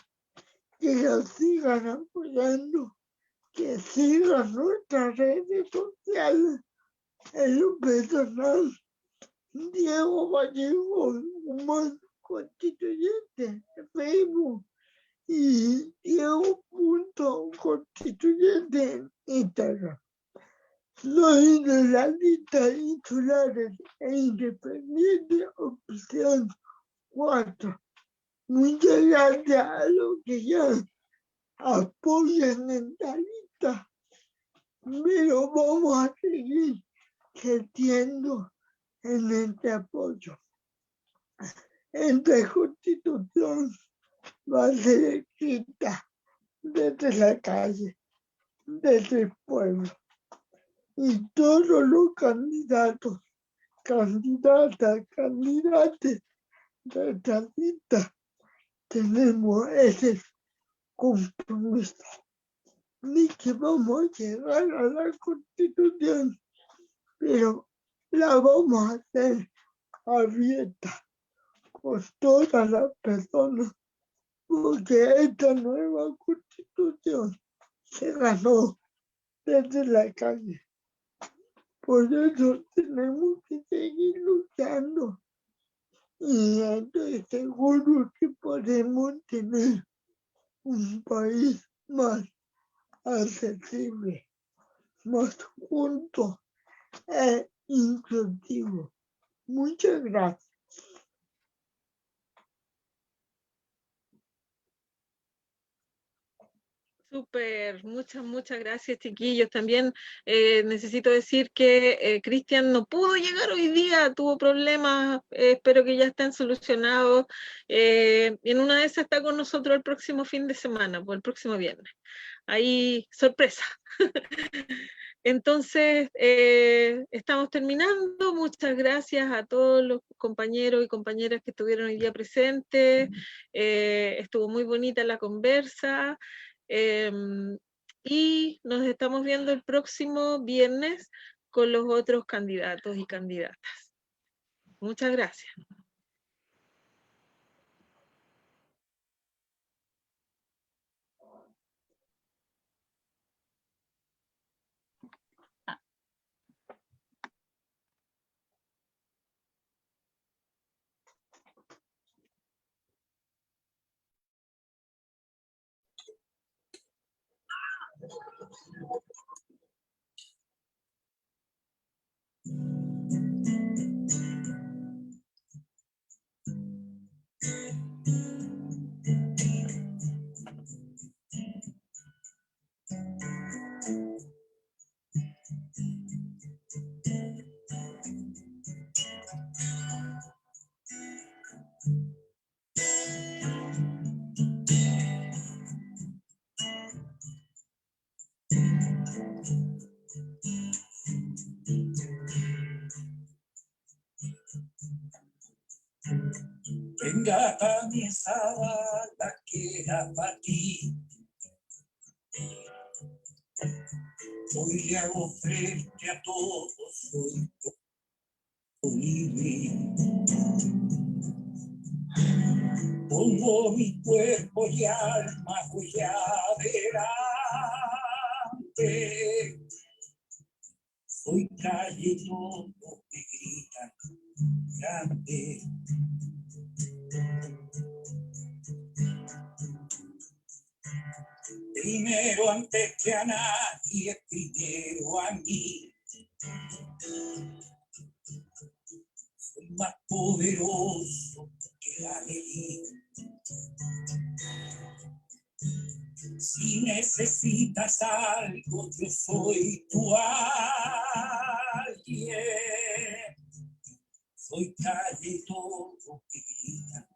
que nos sigan apoyando, que sigan nuestras redes sociales, en lo personal, Diego Vallejo Guzmán, constituyente de Facebook, y Diego.constituyente en Instagram. Soy de la lista insulares e independiente opción 4. Muchas gracias a los que ya apoyan en la lista, pero vamos a seguir creciendo en este apoyo. Esta constitución va a ser escrita desde la calle, desde el pueblo. Y todos los candidatos, candidatas, candidatos de esta lista tenemos ese compromiso de que vamos a llegar a la Constitución, pero la vamos a hacer abierta con todas las personas, porque esta nueva Constitución se ganó desde la calle. Por eso tenemos que seguir luchando, y estoy seguro que podemos tener un país más accesible, más justo e inclusivo. Muchas gracias. Súper, muchas gracias, chiquillos. También necesito decir que Cristian no pudo llegar hoy día, tuvo problemas, espero que ya estén solucionados. En una de esas está con nosotros el próximo fin de semana, pues el próximo viernes. Ahí, sorpresa. Entonces, estamos terminando. Muchas gracias a todos los compañeros y compañeras que estuvieron hoy día presentes. Estuvo muy bonita la conversa. Y nos estamos viendo el próximo viernes con los otros candidatos y candidatas. Muchas gracias. Venga pa' mi sábana que era pa' ti. Hoy le hago frente a todos, soy libre. Pongo mi cuerpo y alma, voy adelante. Soy calle, todos me gritan grande. Primero antes que a nadie, primero a mí. Soy más poderoso que la ley. Si necesitas algo, yo soy tu alguien. Soy calle, todo me gritan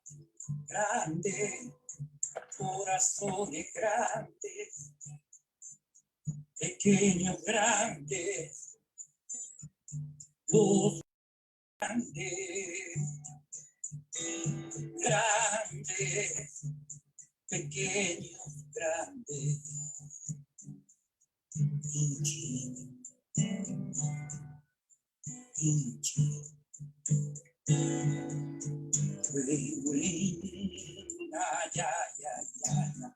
grande. Corazones grandes, pequeños grandes, los grandes, grandes, pequeños grandes. Inchi, inchi, wey, wey, ay, ay, ay, ay, ay.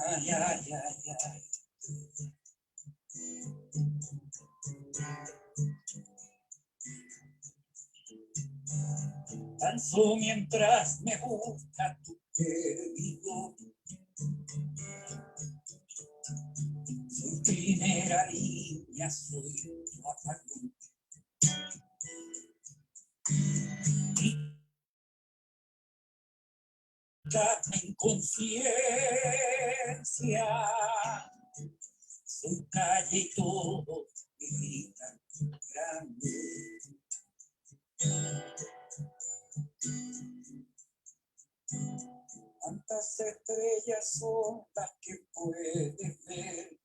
Ay, ay, ay, ay. Danzo mientras me gusta tu querido. Soy primera línea, soy tu apagón. En conciencia, soy calle y todo me gritan grande. ¿Cuántas estrellas son las que puedes ver?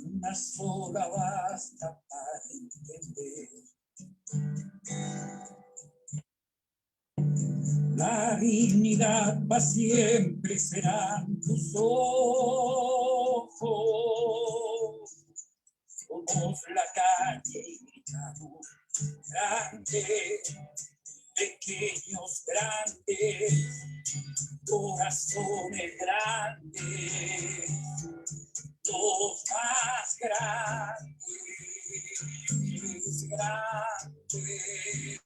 Una sola basta para entender. La dignidad para siempre serán tus ojos. Somos la calle y gritamos grande, pequeños grandes, corazones grandes, los más grandes, grandes.